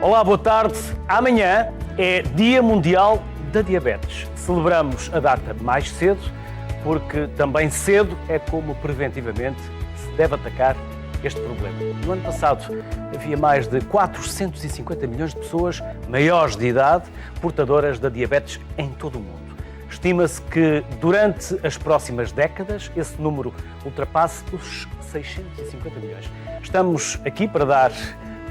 Olá, boa tarde. Amanhã é Dia Mundial da Diabetes. Celebramos a data mais cedo, porque também cedo é como preventivamente se deve atacar este problema. No ano passado havia mais de 450 milhões de pessoas maiores de idade portadoras da diabetes em todo o mundo. Estima-se que durante as próximas décadas esse número ultrapasse os 650 milhões. Estamos aqui para dar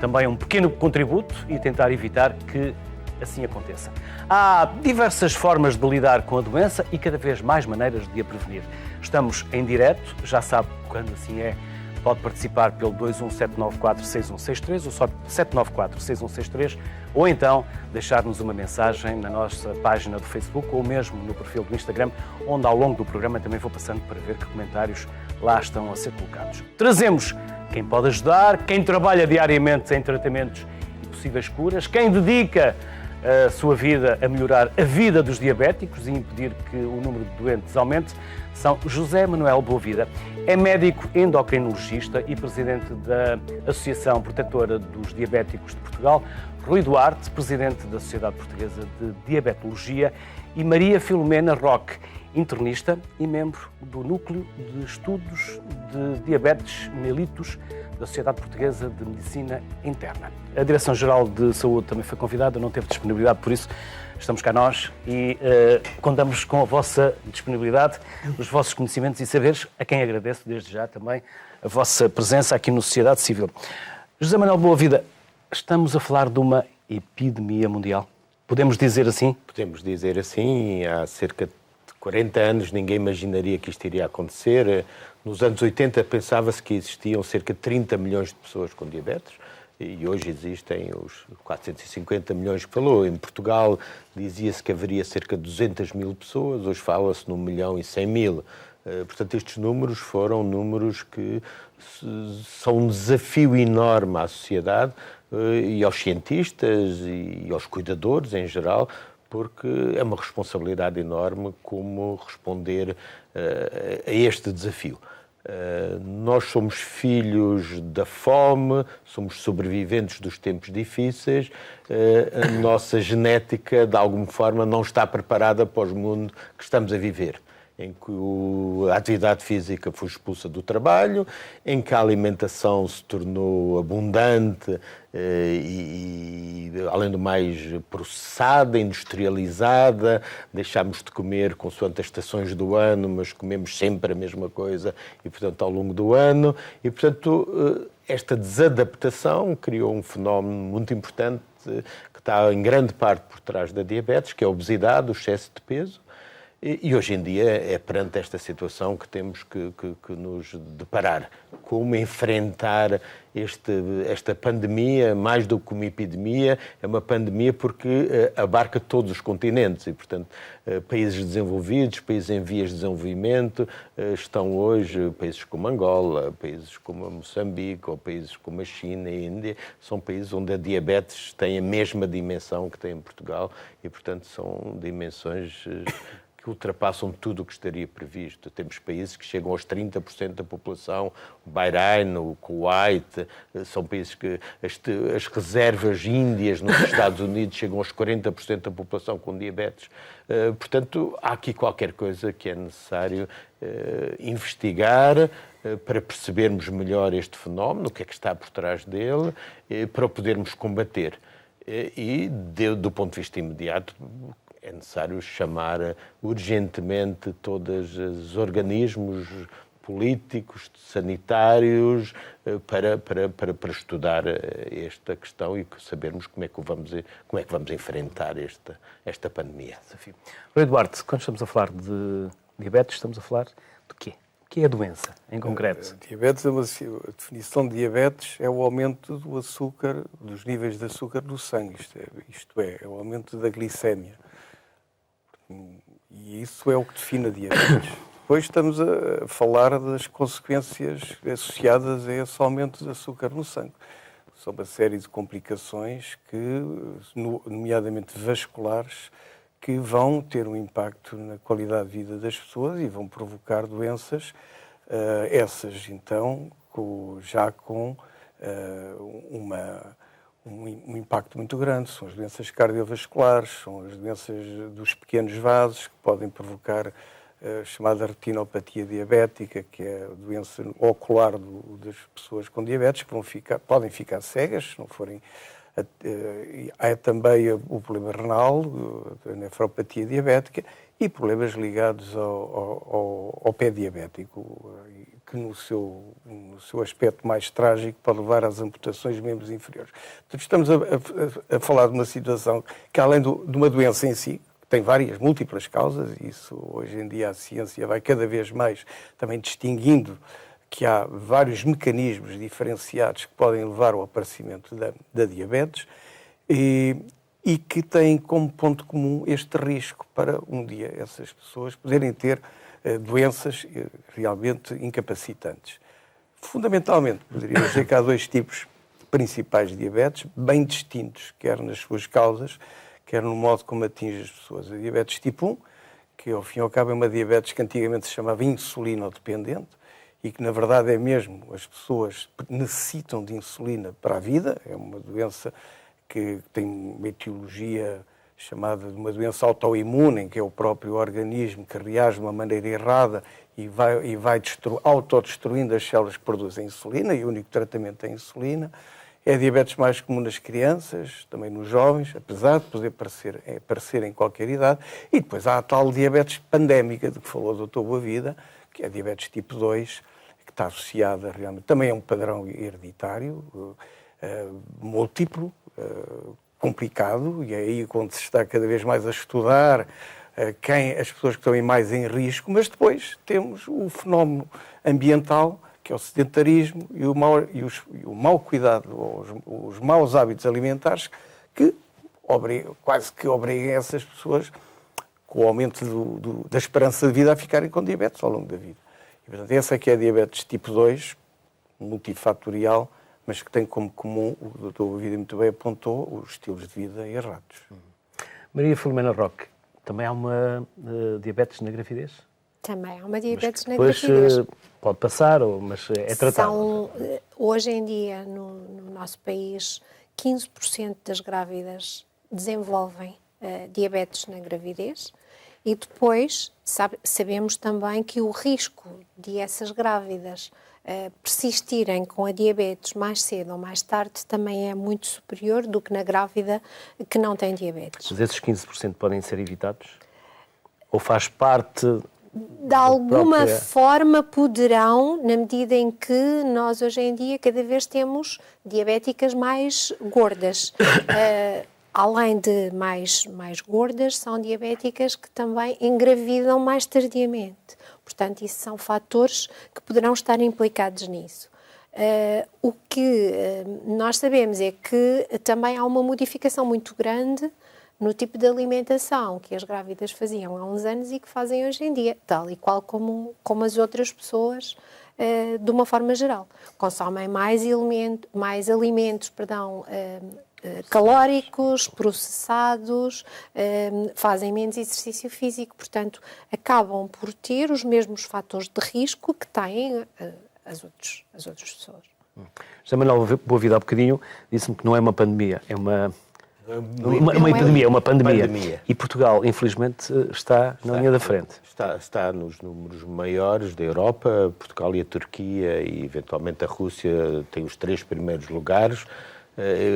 também um pequeno contributo e tentar evitar que assim aconteça. Há diversas formas de lidar com a doença e cada vez mais maneiras de a prevenir. Estamos em direto, já sabe quando assim é, pode participar pelo 21794-6163 ou só 794-6163 ou então deixar-nos uma mensagem na nossa página do Facebook ou mesmo no perfil do Instagram, onde ao longo do programa também vou passando para ver que comentários lá estão a ser colocados. Trazemos quem pode ajudar, quem trabalha diariamente em tratamentos e possíveis curas, quem dedica a sua vida a melhorar a vida dos diabéticos e impedir que o número de doentes aumente, são José Manuel Boavida. É médico endocrinologista e presidente da Associação Protetora dos Diabéticos de Portugal, Rui Duarte, presidente da Sociedade Portuguesa de Diabetologia, e Maria Filomena Roque, internista e membro do Núcleo de Estudos de Diabetes mellitus da Sociedade Portuguesa de Medicina Interna. A Direção-Geral de Saúde também foi convidada, não teve disponibilidade, por isso estamos cá nós e contamos com a vossa disponibilidade, os vossos conhecimentos e saberes, a quem agradeço desde já também a vossa presença aqui no Sociedade Civil. José Manuel Boavida, estamos a falar de uma epidemia mundial? Podemos dizer assim? Podemos dizer assim. Há cerca de 40 anos ninguém imaginaria que isto iria acontecer. Nos anos 80 pensava-se que existiam cerca de 30 milhões de pessoas com diabetes e hoje existem os 450 milhões que falou. Em Portugal dizia-se que haveria cerca de 200 mil pessoas, hoje fala-se de 1.100.000. Portanto, estes números foram números que são um desafio enorme à sociedade e aos cientistas e aos cuidadores em geral, porque é uma responsabilidade enorme como responder a este desafio. Nós somos filhos da fome, somos sobreviventes dos tempos difíceis, a nossa genética, de alguma forma, não está preparada para o mundo que estamos a viver, em que a atividade física foi expulsa do trabalho, em que a alimentação se tornou abundante e além do mais, processada, industrializada, deixámos de comer consoante as estações do ano, mas comemos sempre a mesma coisa e, portanto, ao longo do ano. E, portanto, esta desadaptação criou um fenómeno muito importante que está em grande parte por trás da diabetes, que é a obesidade, o excesso de peso. E hoje em dia é perante esta situação que temos que nos deparar. Como enfrentar esta pandemia, mais do que uma epidemia, é uma pandemia porque abarca todos os continentes e, portanto, países desenvolvidos, países em vias de desenvolvimento, estão hoje países como Angola, países como Moçambique, ou países como a China e a Índia, são países onde a diabetes tem a mesma dimensão que tem em Portugal e, portanto, são dimensões que ultrapassam tudo o que estaria previsto. Temos países que chegam aos 30% da população, o Bahrein, o Kuwait, são países que as reservas índias nos Estados Unidos chegam aos 40% da população com diabetes. Portanto, há aqui qualquer coisa que é necessário investigar para percebermos melhor este fenómeno, o que é que está por trás dele, para o podermos combater. E, do ponto de vista imediato, é necessário chamar urgentemente todos os organismos políticos, sanitários, para estudar esta questão e sabermos como é que vamos enfrentar esta pandemia. Desafio. Rui Duarte, quando estamos a falar de diabetes, estamos a falar do quê? O que é a doença, em concreto? Diabetes, a definição de diabetes é o aumento do açúcar, dos níveis de açúcar no sangue, isto é o aumento da glicémia. E isso é o que define a diabetes. Depois estamos a falar das consequências associadas a esse aumento de açúcar no sangue. São uma série de complicações nomeadamente vasculares, que vão ter um impacto na qualidade de vida das pessoas e vão provocar doenças, essas então, já com um impacto muito grande. São as doenças cardiovasculares, são as doenças dos pequenos vasos, que podem provocar a chamada retinopatia diabética, que é a doença ocular das pessoas com diabetes, que podem ficar cegas, se não forem. Há também o problema renal, a nefropatia diabética, e problemas ligados ao pé diabético, que no seu aspecto mais trágico pode levar às amputações de membros inferiores. Portanto, estamos a falar de uma situação que, além de uma doença em si, tem várias, múltiplas causas, e isso hoje em dia a ciência vai cada vez mais também distinguindo que há vários mecanismos diferenciados que podem levar ao aparecimento da diabetes e que têm como ponto comum este risco para um dia essas pessoas poderem ter doenças realmente incapacitantes. Fundamentalmente, poderíamos dizer que há dois tipos principais de diabetes, bem distintos, quer nas suas causas, quer no modo como atinge as pessoas. A diabetes tipo 1, que ao fim e ao cabo é uma diabetes que antigamente se chamava insulino-dependente, e que, na verdade, é mesmo, as pessoas necessitam de insulina para a vida, é uma doença que tem uma etiologia chamada de uma doença autoimune, em que é o próprio organismo que reage de uma maneira errada e vai autodestruindo as células que produzem insulina, e o único tratamento é a insulina. É a diabetes mais comum nas crianças, também nos jovens, apesar de poder aparecer em qualquer idade. E depois há a tal diabetes pandémica, de que falou o Dr. Boavida, que é a diabetes tipo 2, que está associada realmente, também é um padrão hereditário, múltiplo, complicado, e é aí quando se está cada vez mais a estudar as pessoas que estão mais em risco, mas depois temos o fenómeno ambiental, que é o sedentarismo e o mau cuidado, os maus hábitos alimentares, que quase que obrigam essas pessoas, com o aumento da esperança de vida, a ficarem com diabetes ao longo da vida. E, portanto, essa aqui é a diabetes tipo 2, multifatorial, mas que tem como comum, o Dr. Boavida muito bem apontou, os estilos de vida errados. Maria Filomena Roque, também há uma diabetes na gravidez? Também há uma diabetes na depois, gravidez. Pode passar, mas é tratado. Hoje em dia, no nosso país, 15% das grávidas desenvolvem diabetes na gravidez, e depois sabemos também que o risco de essas grávidas persistirem com a diabetes mais cedo ou mais tarde também é muito superior do que na grávida que não tem diabetes. Mas esses 15% podem ser evitados? Ou faz parte... De alguma forma poderão, na medida em que nós hoje em dia cada vez temos diabéticas mais gordas. Além de mais gordas, são diabéticas que também engravidam mais tardiamente. Portanto, isso são fatores que poderão estar implicados nisso. O que nós sabemos é que também há uma modificação muito grande no tipo de alimentação que as grávidas faziam há uns anos e que fazem hoje em dia, tal e qual como as outras pessoas, de uma forma geral. Consomem mais alimentos, calóricos, processados, fazem menos exercício físico, portanto, acabam por ter os mesmos fatores de risco que têm as outras pessoas. José Manuel Boavida, há bocadinho, disse-me que não é uma pandemia, é uma epidemia, é uma pandemia. E Portugal, infelizmente, está na linha da frente. Está nos números maiores da Europa. Portugal e a Turquia e, eventualmente, a Rússia têm os 3 primeiros lugares,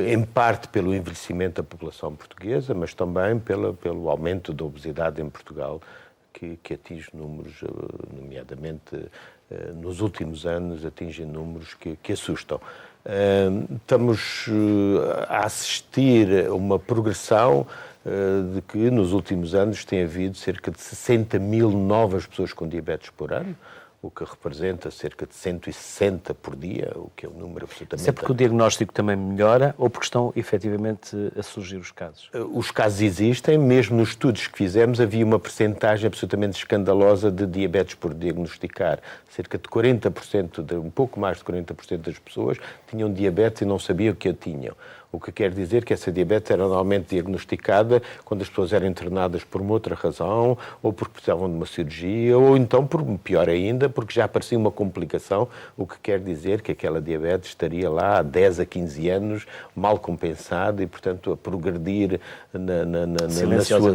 em parte pelo envelhecimento da população portuguesa, mas também pelo aumento da obesidade em Portugal, que atinge números, nomeadamente nos últimos anos, atinge números que assustam. Estamos a assistir a uma progressão de que nos últimos anos tem havido cerca de 60 mil novas pessoas com diabetes por ano, o que representa cerca de 160 por dia, o que é um número absolutamente... Isso é porque o diagnóstico também melhora ou porque estão efetivamente a surgir os casos? Os casos existem, mesmo nos estudos que fizemos havia uma percentagem absolutamente escandalosa de diabetes por diagnosticar. Cerca de 40%, um pouco mais de 40% das pessoas tinham diabetes e não sabiam que a tinham. o que quer dizer que essa diabetes era normalmente diagnosticada quando as pessoas eram internadas por uma outra razão, ou porque precisavam de uma cirurgia, ou então, pior ainda, porque já aparecia uma complicação, o que quer dizer que aquela diabetes estaria lá há 10 a 15 anos, mal compensada e, portanto, a progredir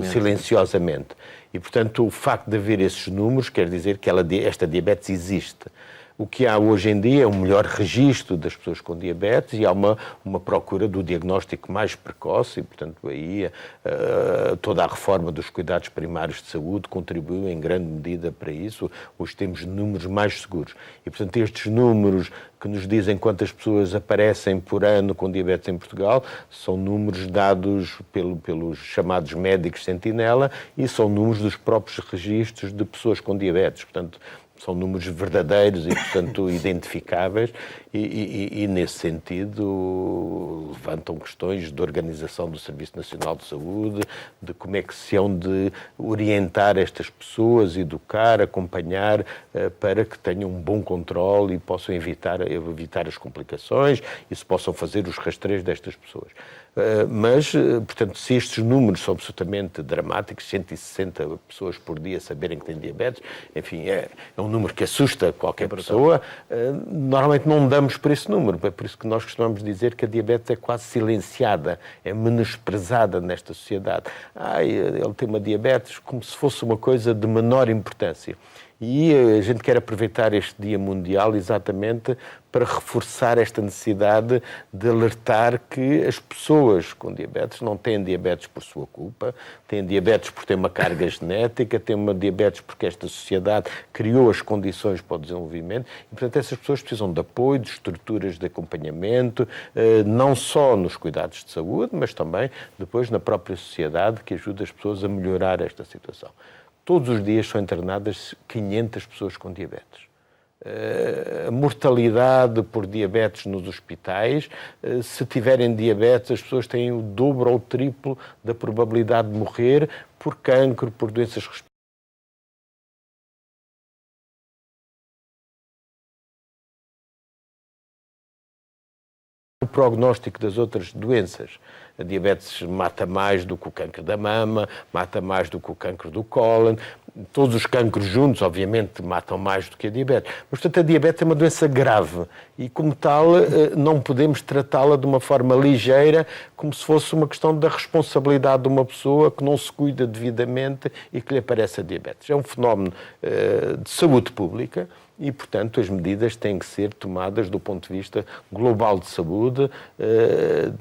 silenciosamente. E, portanto, o facto de haver esses números quer dizer que esta diabetes existe. O que há hoje em dia é um melhor registro das pessoas com diabetes e há uma procura do diagnóstico mais precoce e, portanto, aí toda a reforma dos cuidados primários de saúde contribuiu em grande medida para isso. Hoje temos números mais seguros. E, portanto, estes números que nos dizem quantas pessoas aparecem por ano com diabetes em Portugal são números dados pelos chamados médicos sentinela e são números dos próprios registros de pessoas com diabetes. Portanto, são números verdadeiros e, portanto, identificáveis e, nesse sentido, levantam questões de organização do Serviço Nacional de Saúde, de como é que se hão de orientar estas pessoas, educar, acompanhar, para que tenham um bom controle e possam evitar as complicações e se possam fazer os rastreios destas pessoas. Mas, portanto, se estes números são absolutamente dramáticos, 160 pessoas por dia saberem que têm diabetes, enfim, é um número que assusta qualquer pessoa, normalmente não damos por esse número, é por isso que nós costumamos dizer que a diabetes é quase silenciada, é menosprezada nesta sociedade. Ele tem uma diabetes como se fosse uma coisa de menor importância. E a gente quer aproveitar este Dia Mundial exatamente para reforçar esta necessidade de alertar que as pessoas com diabetes não têm diabetes por sua culpa, têm diabetes porque têm uma carga genética, têm uma diabetes porque esta sociedade criou as condições para o desenvolvimento e, portanto, essas pessoas precisam de apoio, de estruturas de acompanhamento, não só nos cuidados de saúde, mas também depois na própria sociedade que ajuda as pessoas a melhorar esta situação. Todos os dias são internadas 500 pessoas com diabetes. A mortalidade por diabetes nos hospitais, se tiverem diabetes, as pessoas têm o dobro ou o triplo da probabilidade de morrer por cancro, por doenças respiratórias. O prognóstico das outras doenças. A diabetes mata mais do que o cancro da mama, mata mais do que o cancro do cólon. Todos os cancros juntos, obviamente, matam mais do que a diabetes. Mas, portanto, a diabetes é uma doença grave e, como tal, não podemos tratá-la de uma forma ligeira, como se fosse uma questão da responsabilidade de uma pessoa que não se cuida devidamente e que lhe aparece a diabetes. É um fenómeno de saúde pública. E, portanto, as medidas têm que ser tomadas do ponto de vista global de saúde,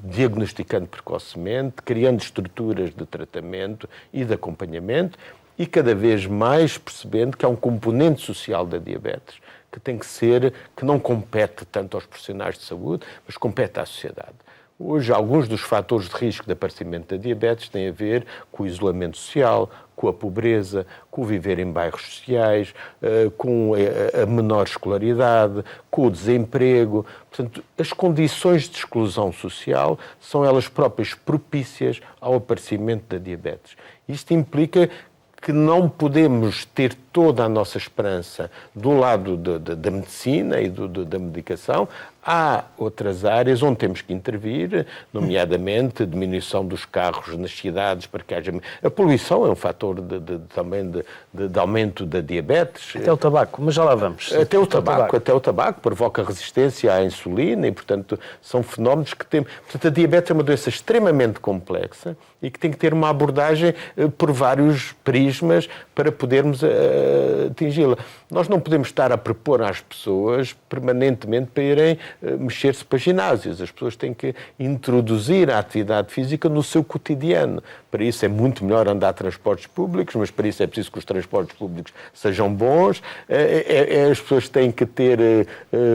diagnosticando precocemente, criando estruturas de tratamento e de acompanhamento e cada vez mais percebendo que há um componente social da diabetes que tem que ser, que não compete tanto aos profissionais de saúde, mas compete à sociedade. Hoje, alguns dos fatores de risco de aparecimento da diabetes têm a ver com o isolamento social, com a pobreza, com o viver em bairros sociais, com a menor escolaridade, com o desemprego. Portanto, as condições de exclusão social são elas próprias propícias ao aparecimento da diabetes. Isto implica que não podemos ter toda a nossa esperança do lado da medicina e da medicação. Há outras áreas onde temos que intervir, nomeadamente a diminuição dos carros nas cidades para que haja... A poluição é um fator também de aumento da diabetes. Até o tabaco, mas já lá vamos. Até o tabaco provoca resistência à insulina e, portanto, são fenómenos que temos... Portanto, a diabetes é uma doença extremamente complexa e que tem que ter uma abordagem por vários prismas para podermos atingi-la. Nós não podemos estar a propor às pessoas permanentemente para irem mexer-se para ginásios. As pessoas têm que introduzir a atividade física no seu cotidiano. Para isso é muito melhor andar a transportes públicos, mas para isso é preciso que os transportes públicos sejam bons. As pessoas têm que ter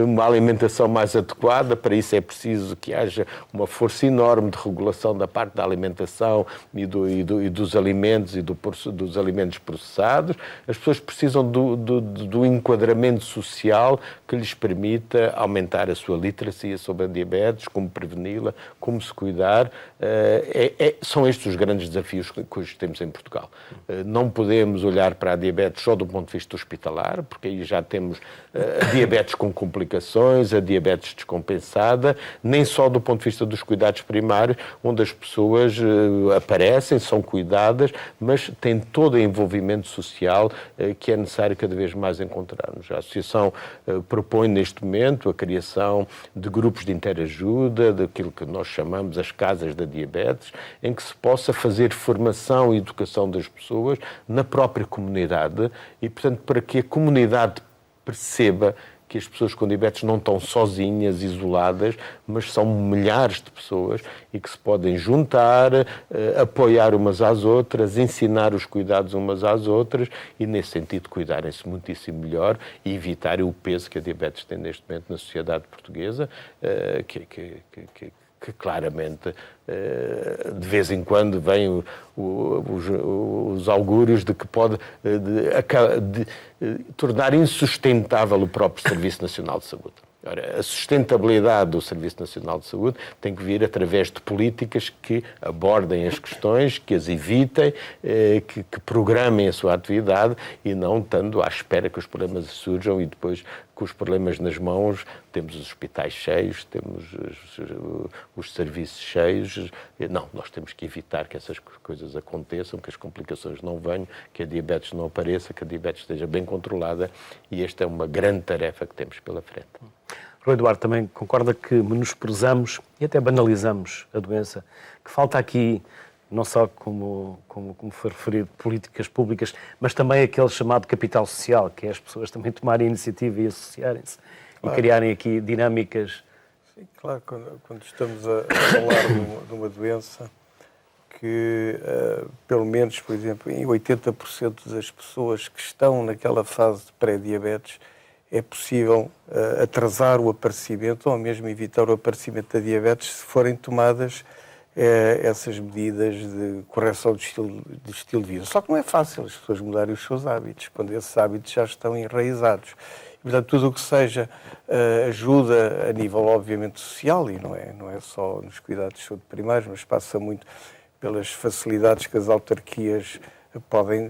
uma alimentação mais adequada. Para isso é preciso que haja uma força enorme de regulação da parte da alimentação e dos alimentos e dos alimentos processados. As pessoas pessoas precisam do enquadramento social que lhes permita aumentar a sua literacia sobre a diabetes, como preveni-la, como se cuidar. São estes os grandes desafios que hoje temos em Portugal. Não podemos olhar para a diabetes só do ponto de vista hospitalar, porque aí já temos a diabetes com complicações, a diabetes descompensada, nem só do ponto de vista dos cuidados primários, onde as pessoas aparecem, são cuidadas, mas tem todo o envolvimento social que é necessário cada vez mais encontrarmos. A Associação propõe neste momento a criação de grupos de interajuda, daquilo que nós chamamos as casas da diabetes, em que se possa fazer formação e educação das pessoas na própria comunidade e, portanto, para que a comunidade perceba que as pessoas com diabetes não estão sozinhas, isoladas, mas são milhares de pessoas e que se podem juntar, apoiar umas às outras, ensinar os cuidados umas às outras e, nesse sentido, cuidarem-se muitíssimo melhor e evitarem o peso que a diabetes tem neste momento na sociedade portuguesa, que claramente, de vez em quando, vêm os augúrios de que pode tornar insustentável o próprio Serviço Nacional de Saúde. Ora, a sustentabilidade do Serviço Nacional de Saúde tem que vir através de políticas que abordem as questões, que as evitem, que programem a sua atividade e não estando à espera que os problemas surjam e depois, com os problemas nas mãos, temos os hospitais cheios, temos os serviços cheios. Não, nós temos que evitar que essas coisas aconteçam, que as complicações não venham, que a diabetes não apareça, que a diabetes esteja bem controlada e esta é uma grande tarefa que temos pela frente. Rui Eduardo também concorda que menosprezamos e até banalizamos a doença, que falta aqui, não só como foi referido, políticas públicas, mas também aquele chamado capital social, que é as pessoas também tomarem iniciativa e associarem-se e criarem aqui dinâmicas. Sim, claro, quando estamos a falar de uma doença que, pelo menos, por exemplo, em 80% das pessoas que estão naquela fase de pré-diabetes, é possível atrasar o aparecimento ou mesmo evitar o aparecimento da diabetes se forem tomadas essas medidas de correção de estilo de vida. Só que não é fácil as pessoas mudarem os seus hábitos, quando esses hábitos já estão enraizados. E, portanto, tudo o que seja ajuda a nível, obviamente, social, e não é só nos cuidados de saúde primários, mas passa muito pelas facilidades que as autarquias podem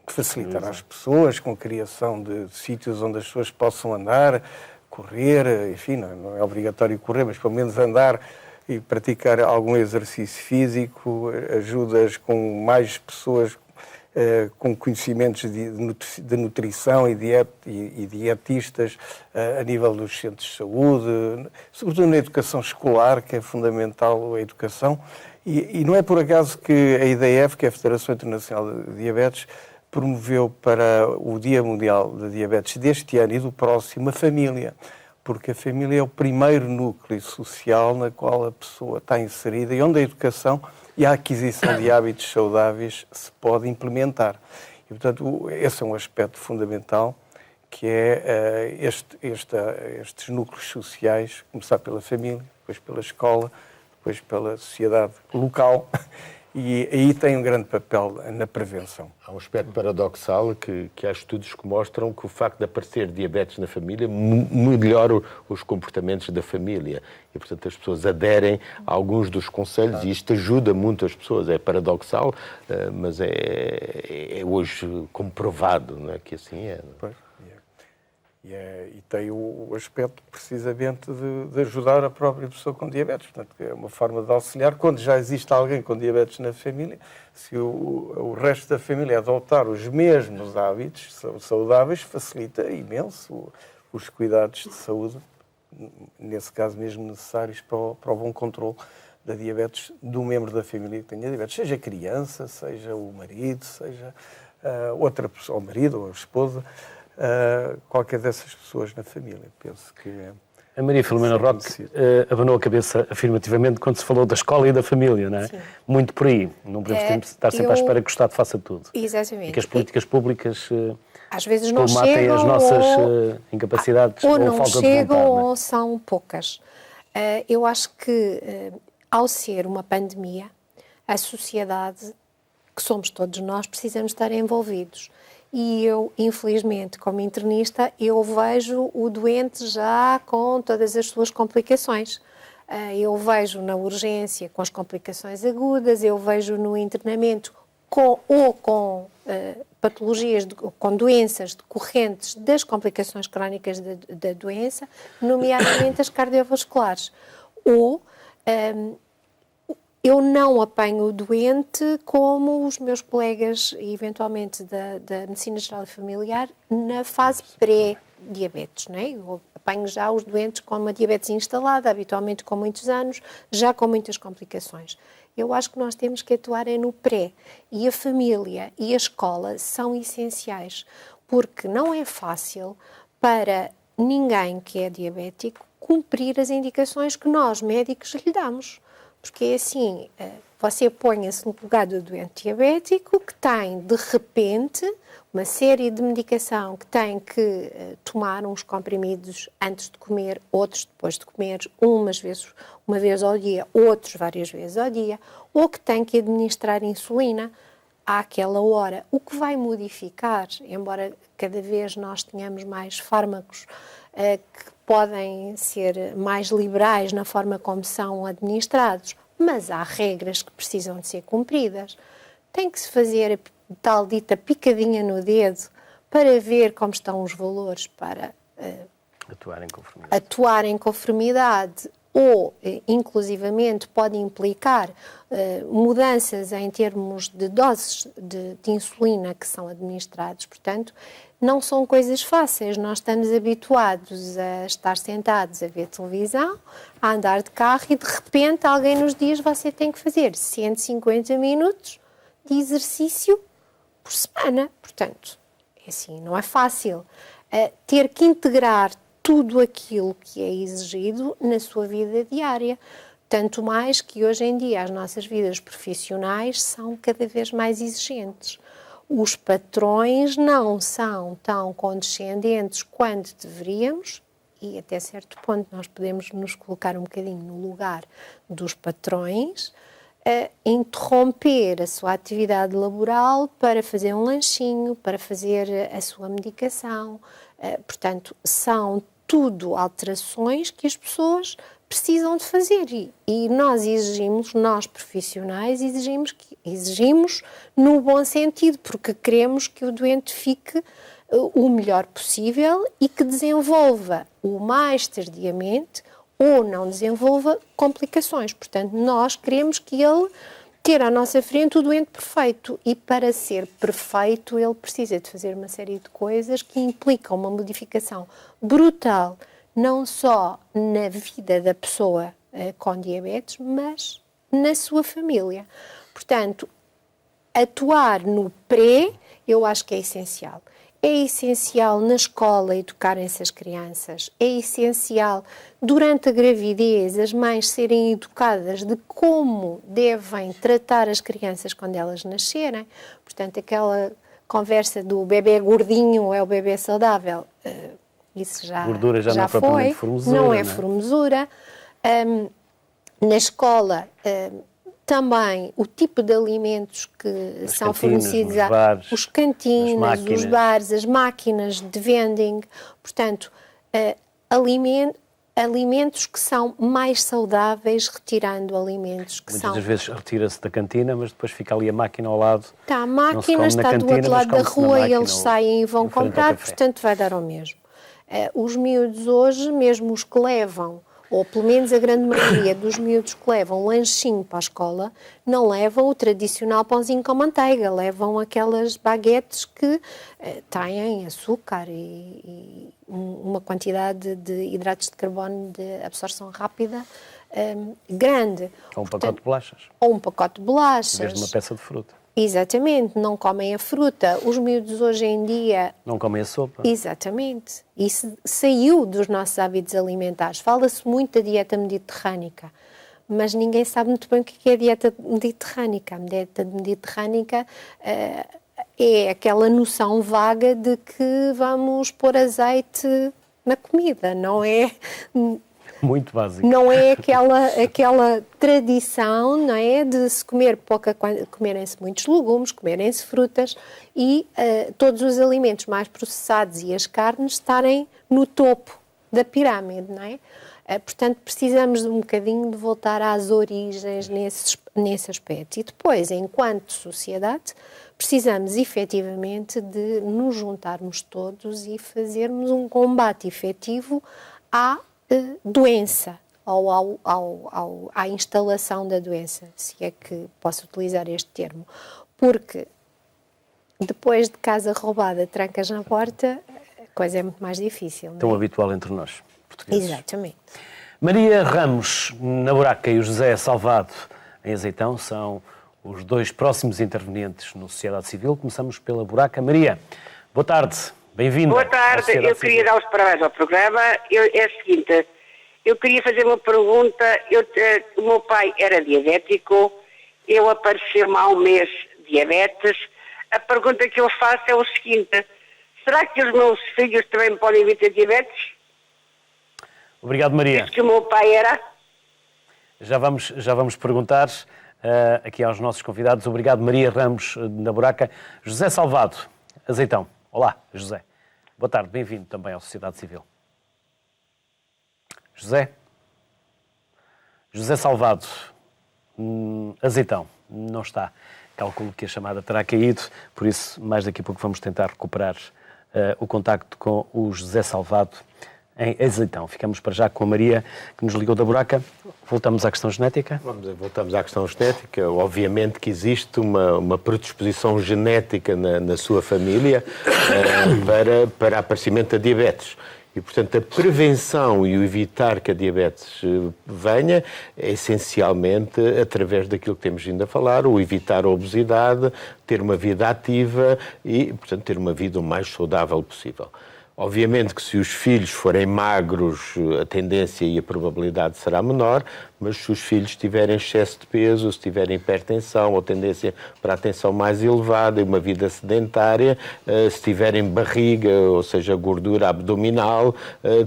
facilitar às pessoas, com a criação de sítios onde as pessoas possam andar, correr, enfim, não é obrigatório correr, mas pelo menos andar e praticar algum exercício físico, ajudas com mais pessoas com conhecimentos de nutrição e dietistas a nível dos centros de saúde, sobretudo na educação escolar, que é fundamental a educação. E não é por acaso que a IDF, que é a Federação Internacional de Diabetes, promoveu para o Dia Mundial da Diabetes deste ano e do próximo a família, porque a família é o primeiro núcleo social na qual a pessoa está inserida e onde a educação e a aquisição de hábitos saudáveis se pode implementar. E, portanto, esse é um aspecto fundamental, que é estes núcleos sociais, começar pela família, depois pela escola, depois pela sociedade local, e aí tem um grande papel na prevenção. Há um aspecto paradoxal que há estudos que mostram que o facto de aparecer diabetes na família melhora os comportamentos da família e, portanto, as pessoas aderem a alguns dos conselhos e isto ajuda muito as pessoas. É paradoxal, mas é hoje comprovado, não é, que assim é. Pois. E tem o aspecto, precisamente, de ajudar a própria pessoa com diabetes. Portanto, é uma forma de auxiliar. Quando já existe alguém com diabetes na família, se o resto da família adotar os mesmos hábitos saudáveis, facilita imenso os cuidados de saúde, nesse caso mesmo necessários para o bom controle da diabetes do membro da família que tenha diabetes. Seja criança, seja o marido, seja outra pessoa, o marido ou a esposa, qualquer dessas pessoas na família. Penso que a Maria Filomena Roque abanou a cabeça afirmativamente quando se falou da escola e da família, não é? Sim. Muito por aí. Não podemos estar sempre à espera que o Estado faça tudo. Exatamente. E que as políticas públicas às vezes não colmatem as nossas incapacidades ou não falta chegam, de vontade. Ou são poucas. Eu acho que, ao ser uma pandemia, a sociedade que somos todos nós, precisamos estar envolvidos. E eu, infelizmente, como internista, eu vejo o doente já com todas as suas complicações. Eu vejo na urgência com as complicações agudas, eu vejo no internamento com patologias, com doenças decorrentes das complicações crónicas da doença, nomeadamente as cardiovasculares. Ou eu não apanho o doente como os meus colegas, eventualmente, da Medicina Geral e Familiar, na fase pré-diabetes, não é? Eu apanho já os doentes com uma diabetes instalada, habitualmente com muitos anos, já com muitas complicações. Eu acho que nós temos que atuar no pré. E a família e a escola são essenciais, porque não é fácil para ninguém que é diabético cumprir as indicações que nós, médicos, lhe damos. Porque é assim, você põe-se no lugar do doente diabético que tem, de repente, uma série de medicação que tem que tomar uns comprimidos antes de comer, outros depois de comer, uma vez ao dia, outros várias vezes ao dia, ou que tem que administrar insulina àquela hora. O que vai modificar, embora cada vez nós tenhamos mais fármacos que podem ser mais liberais na forma como são administrados, mas há regras que precisam de ser cumpridas. Tem que se fazer a tal dita picadinha no dedo para ver como estão os valores para atuar em conformidade ou, inclusivamente, pode implicar mudanças em termos de doses de insulina que são administrados. Portanto, não são coisas fáceis. Nós estamos habituados a estar sentados a ver televisão, a andar de carro e, de repente, alguém nos diz você tem que fazer 150 minutos de exercício por semana. Portanto, é assim, não é fácil. Ter que integrar tudo aquilo que é exigido na sua vida diária. Tanto mais que hoje em dia as nossas vidas profissionais são cada vez mais exigentes. Os patrões não são tão condescendentes quanto deveríamos e até certo ponto nós podemos nos colocar um bocadinho no lugar dos patrões, interromper a sua atividade laboral para fazer um lanchinho, para fazer a sua medicação. Portanto, são tudo alterações que as pessoas precisam de fazer e nós exigimos, nós profissionais, exigimos no bom sentido, porque queremos que o doente fique o melhor possível e que desenvolva o mais tardiamente ou não desenvolva complicações. Portanto, nós queremos que ele ter à nossa frente o doente perfeito e para ser perfeito ele precisa de fazer uma série de coisas que implicam uma modificação brutal, não só na vida da pessoa com diabetes, mas na sua família. Portanto, atuar no pré, eu acho que é essencial. É essencial na escola educarem-se as crianças. É essencial, durante a gravidez, as mães serem educadas de como devem tratar as crianças quando elas nascerem. Portanto, aquela conversa do bebê gordinho é o bebê saudável, isso gordura já não é foi, propriamente formosura, não é formosura. Na escola, também o tipo de alimentos que são fornecidos, os cantinas, os bares, as máquinas de vending, portanto, alimentos que são mais saudáveis, retirando alimentos que Muitas vezes retira-se da cantina, mas depois fica ali a máquina ao lado. Está a máquina, está do outro lado da rua e eles saem e vão comprar, portanto vai dar ao mesmo. Os miúdos hoje, mesmo os que levam, ou pelo menos a grande maioria dos miúdos que levam lanchinho para a escola, não levam o tradicional pãozinho com manteiga, levam aquelas baguetes que têm açúcar e uma quantidade de hidratos de carbono de absorção rápida grande. Ou um pacote de bolachas. Ou um pacote de bolachas. Em vez de uma peça de fruta. Exatamente, não comem a fruta. Os miúdos hoje em dia... Não comem a sopa. Exatamente. Isso saiu dos nossos hábitos alimentares. Fala-se muito da dieta mediterrânica, mas ninguém sabe muito bem o que é a dieta mediterrânica. A dieta mediterrânica é aquela noção vaga de que vamos pôr azeite na comida, não é... Muito básico. Não é aquela tradição, não é, de se comer comerem-se muitos legumes, comerem-se frutas e todos os alimentos mais processados e as carnes estarem no topo da pirâmide, não é? Portanto, precisamos de um bocadinho de voltar às origens nesse aspecto. E depois, enquanto sociedade, precisamos efetivamente de nos juntarmos todos e fazermos um combate efetivo à doença, ou à instalação da doença, se é que posso utilizar este termo. Porque depois de casa roubada, trancas na porta, a coisa é muito mais difícil. Não é? Tão habitual entre nós, portugueses. Exatamente. Maria Ramos, na Buraca, e o José Salvado, em Azeitão, são os dois próximos intervenientes no Sociedade Civil. Começamos pela Buraca. Maria, boa tarde, bem-vinda. Boa tarde, eu queria dar os parabéns ao programa. É o seguinte, eu queria fazer uma pergunta. O meu pai era diabético, eu apareceu-me há um mês diabetes. A pergunta que eu faço é o seguinte, será que os meus filhos também podem vir ter diabetes? Obrigado, Maria. Isso que o meu pai era? Já vamos perguntar aqui aos nossos convidados. Obrigado, Maria Ramos, na Buraca. José Salvado, Azeitão. Olá, José. Boa tarde, bem-vindo também à Sociedade Civil. José Salvado, Azeitão, não está. Calculo que a chamada terá caído, por isso, mais daqui a pouco vamos tentar recuperar o contacto com o José Salvado em Azeitão. Ficamos para já com a Maria, que nos ligou da Buraca. Voltamos à questão genética? Voltamos à questão genética. Obviamente que existe uma predisposição genética na sua família para aparecimento da diabetes. E, portanto, a prevenção e o evitar que a diabetes venha é essencialmente através daquilo que temos vindo a falar, o evitar a obesidade, ter uma vida ativa e, portanto, ter uma vida o mais saudável possível. Obviamente que se os filhos forem magros, a tendência e a probabilidade será menor, mas se os filhos tiverem excesso de peso, se tiverem hipertensão ou tendência para a tensão mais elevada e uma vida sedentária, se tiverem barriga, ou seja, gordura abdominal,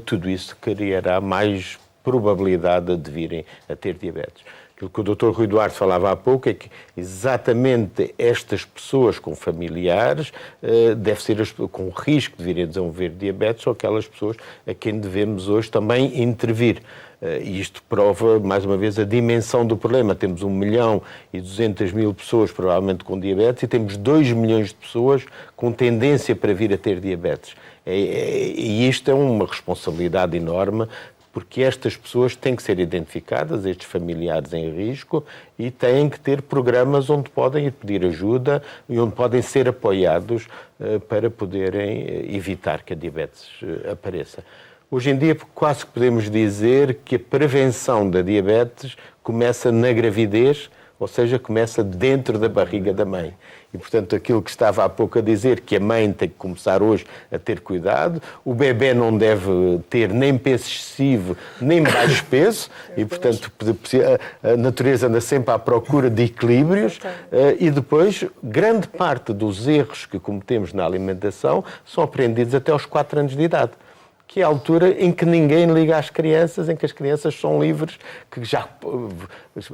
tudo isso criará mais probabilidade de virem a ter diabetes. Aquilo que o Dr. Rui Duarte falava há pouco é que exatamente estas pessoas com familiares devem ser com risco de virem a desenvolver diabetes ou aquelas pessoas a quem devemos hoje também intervir. E isto prova, mais uma vez, a dimensão do problema. Temos 1.200.000 pessoas provavelmente com diabetes e temos 2 milhões de pessoas com tendência para vir a ter diabetes. E isto é uma responsabilidade enorme, porque estas pessoas têm que ser identificadas, estes familiares em risco, e têm que ter programas onde podem ir pedir ajuda e onde podem ser apoiados para poderem evitar que a diabetes apareça. Hoje em dia quase que podemos dizer que a prevenção da diabetes começa na gravidez, ou seja, começa dentro da barriga da mãe. E, portanto, aquilo que estava há pouco a dizer, que a mãe tem que começar hoje a ter cuidado, o bebê não deve ter nem peso excessivo, nem baixo peso, e, portanto, a natureza anda sempre à procura de equilíbrios, e depois, grande parte dos erros que cometemos na alimentação são aprendidos até aos 4 anos de idade, que é a altura em que ninguém liga às crianças, em que as crianças são livres, que já,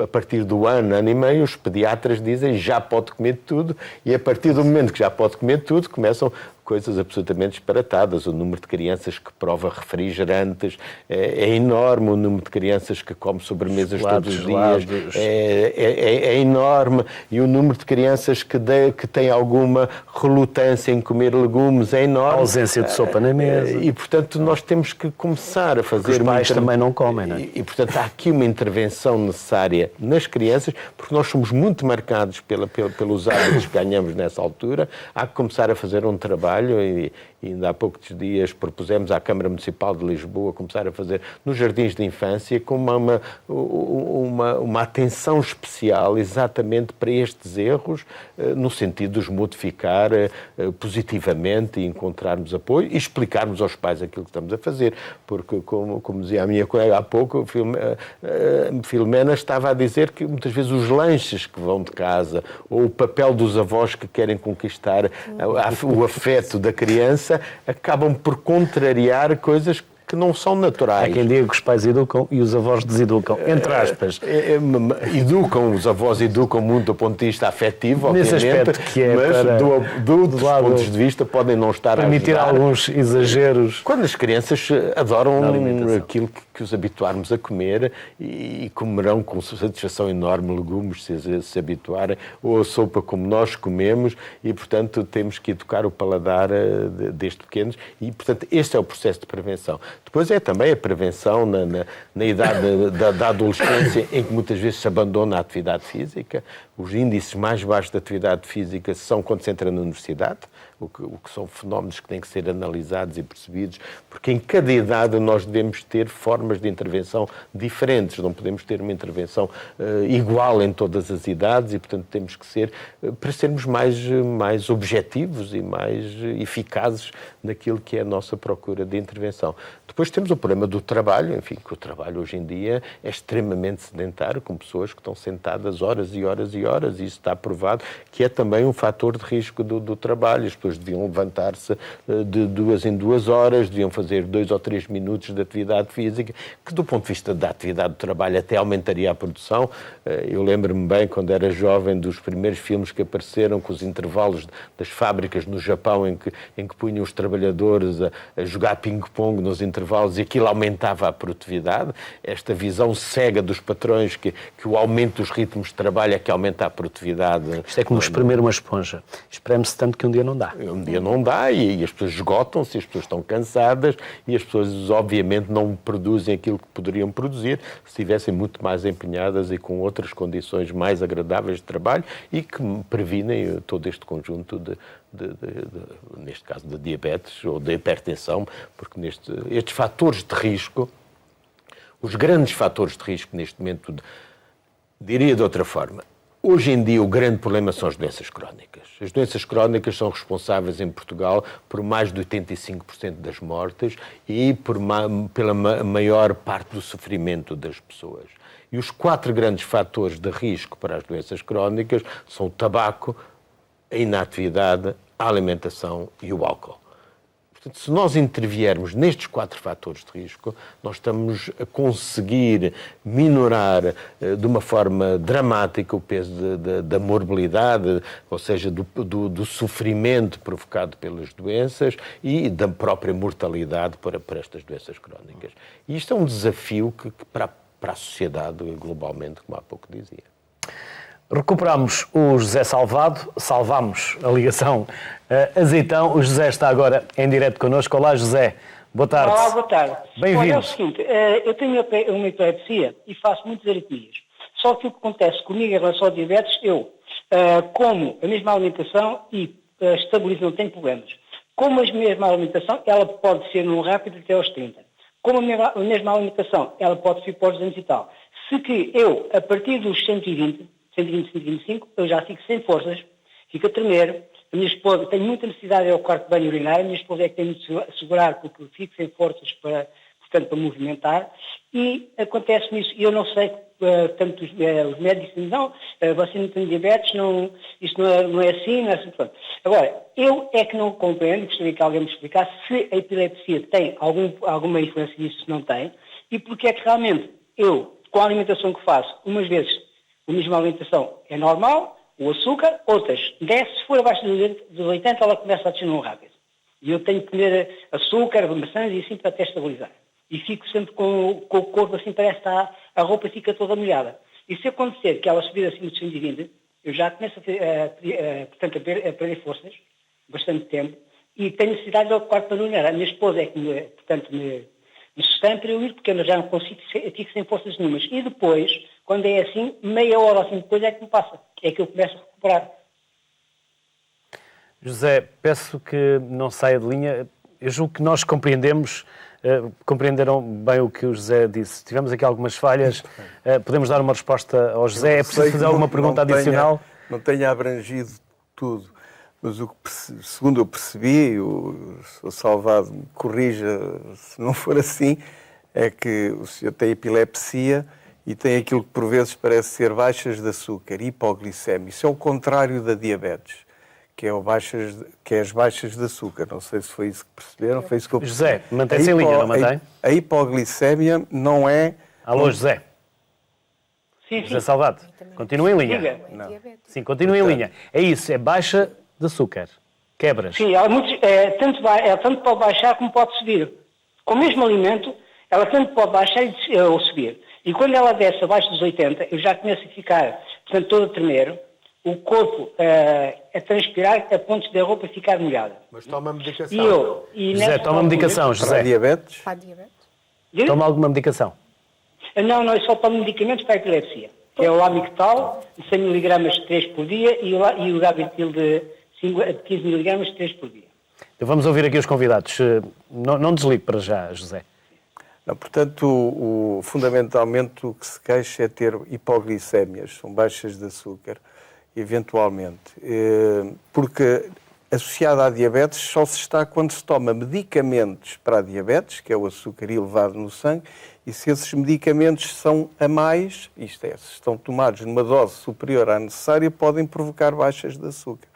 a partir do ano e meio, os pediatras dizem já pode comer tudo, e a partir do momento que já pode comer tudo, começam coisas absolutamente disparatadas. O número de crianças que prova refrigerantes é enorme, o número de crianças que come sobremesas todos os dias é enorme, e o número de crianças que têm alguma relutância em comer legumes é enorme. A ausência de sopa na mesa. E, portanto, nós temos que começar a fazer... Os pais também não comem, não é? E, portanto, há aqui uma intervenção necessária nas crianças, porque nós somos muito marcados pelos hábitos que ganhamos nessa altura. Há que começar a fazer um trabalho, e ainda há poucos dias propusemos à Câmara Municipal de Lisboa começar a fazer nos jardins de infância com uma atenção especial exatamente para estes erros, no sentido de os modificar positivamente e encontrarmos apoio e explicarmos aos pais aquilo que estamos a fazer, porque, como dizia a minha colega há pouco, Filomena estava a dizer que muitas vezes os lanches que vão de casa ou o papel dos avós que querem conquistar o afeto da criança acabam por contrariar coisas que não são naturais. Há quem diga que os pais educam e os avós deseducam, entre aspas. Educam, os avós educam muito do ponto de vista afetivo, nesse obviamente, aspecto que é mas para, dos pontos de vista podem não estar permitir a ajudar. alguns exageros. Quando as crianças adoram aquilo que os habituarmos a comer e comerão com satisfação enorme legumes, se habituarem, ou a sopa como nós comemos, e, portanto, temos que educar o paladar desde pequenos, e, portanto, este é o processo de prevenção. Depois é também a prevenção na idade da adolescência, em que muitas vezes se abandona a atividade física. Os índices mais baixos de atividade física são quando se entra na universidade, o que são fenómenos que têm que ser analisados e percebidos, porque em cada idade nós devemos ter formas de intervenção diferentes, não podemos ter uma intervenção igual em todas as idades, e, portanto, temos que ser, para sermos mais objetivos e mais eficazes naquilo que é a nossa procura de intervenção. Depois temos o problema do trabalho, enfim, que o trabalho hoje em dia é extremamente sedentário, com pessoas que estão sentadas horas e horas e horas, e isso está provado que é também um fator de risco do trabalho. As pessoas deviam levantar-se de 2 em 2 horas, deviam fazer 2 ou 3 minutos de atividade física, que do ponto de vista da atividade do trabalho até aumentaria a produção. Eu lembro-me bem, quando era jovem, dos primeiros filmes que apareceram com os intervalos das fábricas no Japão, em que punham os trabalhadores a jogar ping-pong nos intervalos, e aquilo aumentava a produtividade. Esta visão cega dos patrões que o aumento dos ritmos de trabalho é que aumenta a produtividade. Isto é como espremer uma esponja. Espreme-se tanto que um dia não dá. Um dia não dá, e as pessoas esgotam-se, as pessoas estão cansadas, e as pessoas obviamente não produzem aquilo que poderiam produzir se estivessem muito mais empenhadas e com outras condições mais agradáveis de trabalho, e que previnem todo este conjunto neste caso de diabetes ou de hipertensão, porque estes fatores de risco, os grandes fatores de risco neste momento, diria de outra forma, hoje em dia o grande problema são as doenças crónicas. As doenças crónicas são responsáveis em Portugal por mais de 85% das mortes e pela maior parte do sofrimento das pessoas. E os 4 grandes fatores de risco para as doenças crónicas são o tabaco, a inatividade, a alimentação e o álcool. Portanto, se nós interviermos nestes 4 fatores de risco, nós estamos a conseguir minorar de uma forma dramática o peso da morbilidade, ou seja, do sofrimento provocado pelas doenças e da própria mortalidade para estas doenças crónicas. E isto é um desafio que para a sociedade globalmente, como há pouco dizia. Recuperamos o José Salvado, salvámos a ligação Azeitão. O José está agora em direto connosco. Olá, José. Boa tarde. Olá, boa tarde. Bem-vindo. Olha, é o seguinte, eu tenho uma epilepsia e faço muitas arritmias. Só que o que acontece comigo em relação ao diabetes, eu como a mesma alimentação e estabilizo, não tenho problemas. Como a mesma alimentação, ela pode ser num rápido até aos 30. Como a mesma alimentação, ela pode ser para os 200 e tal. Se que eu, a partir dos 120, 125, eu já fico sem forças, fico a tremer. A minha esposa tem muita necessidade de ir ao quarto de banho urinar, a minha esposa é que tem de segurar porque eu fico sem forças para movimentar, e acontece-me isso. E eu não sei, portanto, os médicos dizem, não, você não tem diabetes, isto não é assim, não é assim. Pronto. Agora, eu é que não compreendo, gostaria que alguém me explicasse se a epilepsia tem alguma influência nisso, se não tem, e porque é que realmente eu, com a alimentação que faço, umas vezes a mesma alimentação é normal, o açúcar, outras desce, se for abaixo dos 80, ela começa a descer num rápido. E eu tenho que comer açúcar, maçãs e assim para até estabilizar. E fico sempre com o corpo assim, parece que a roupa fica toda molhada. E se acontecer que ela subir acima de 120, eu já começo a perder forças, bastante tempo, e tenho necessidade de ir ao quarto para urinar. A minha esposa é que me sustém para eu ir, porque eu já não consigo, fico sem forças nenhumas. E depois, quando é assim, meia hora assim depois é que me passa. É que eu começo a recuperar. José, peço que não saia de linha. Eu julgo que nós compreenderam bem o que o José disse. Tivemos aqui algumas falhas. Podemos dar uma resposta ao José? É preciso fazer alguma pergunta adicional? Não tenha abrangido tudo. Mas segundo eu percebi, o Sr. Salvado me corrija se não for assim, é que o senhor tem epilepsia e tem aquilo que por vezes parece ser baixas de açúcar, hipoglicemia. Isso é o contrário da diabetes, que é as baixas de açúcar. Não sei se foi isso que perceberam, foi isso que eu percebi. José, mantém-se em linha, não mantém? A hipoglicemia não é... Alô, José. Sim, José Salvado, continua em linha. Diga. Sim, continua em linha. É isso, é baixa de açúcar. Quebras. Sim, ela tanto pode baixar como pode subir. Com o mesmo alimento, ela tanto pode baixar ou subir. E quando ela desce abaixo dos 80, eu já começo a ficar, portanto, todo a tremer, o corpo a transpirar a ponto de a roupa ficar molhada. Mas toma medicação. José, toma medicação, Para José. diabetes? Para a diabetes. Toma alguma medicação? Não, eu só tomo medicamentos para a epilepsia. Que é o Lamictal, de 100 mg 3 por dia, e o Gabapentin de 15 mg 3 por dia. Então vamos ouvir aqui os convidados. Não desligue para já, José. Não, portanto, fundamentalmente o que se queixa é ter hipoglicémias, são baixas de açúcar, eventualmente. Porque associada à diabetes só se está quando se toma medicamentos para a diabetes, que é o açúcar elevado no sangue, e se esses medicamentos são a mais, isto é, se estão tomados numa dose superior à necessária, podem provocar baixas de açúcar.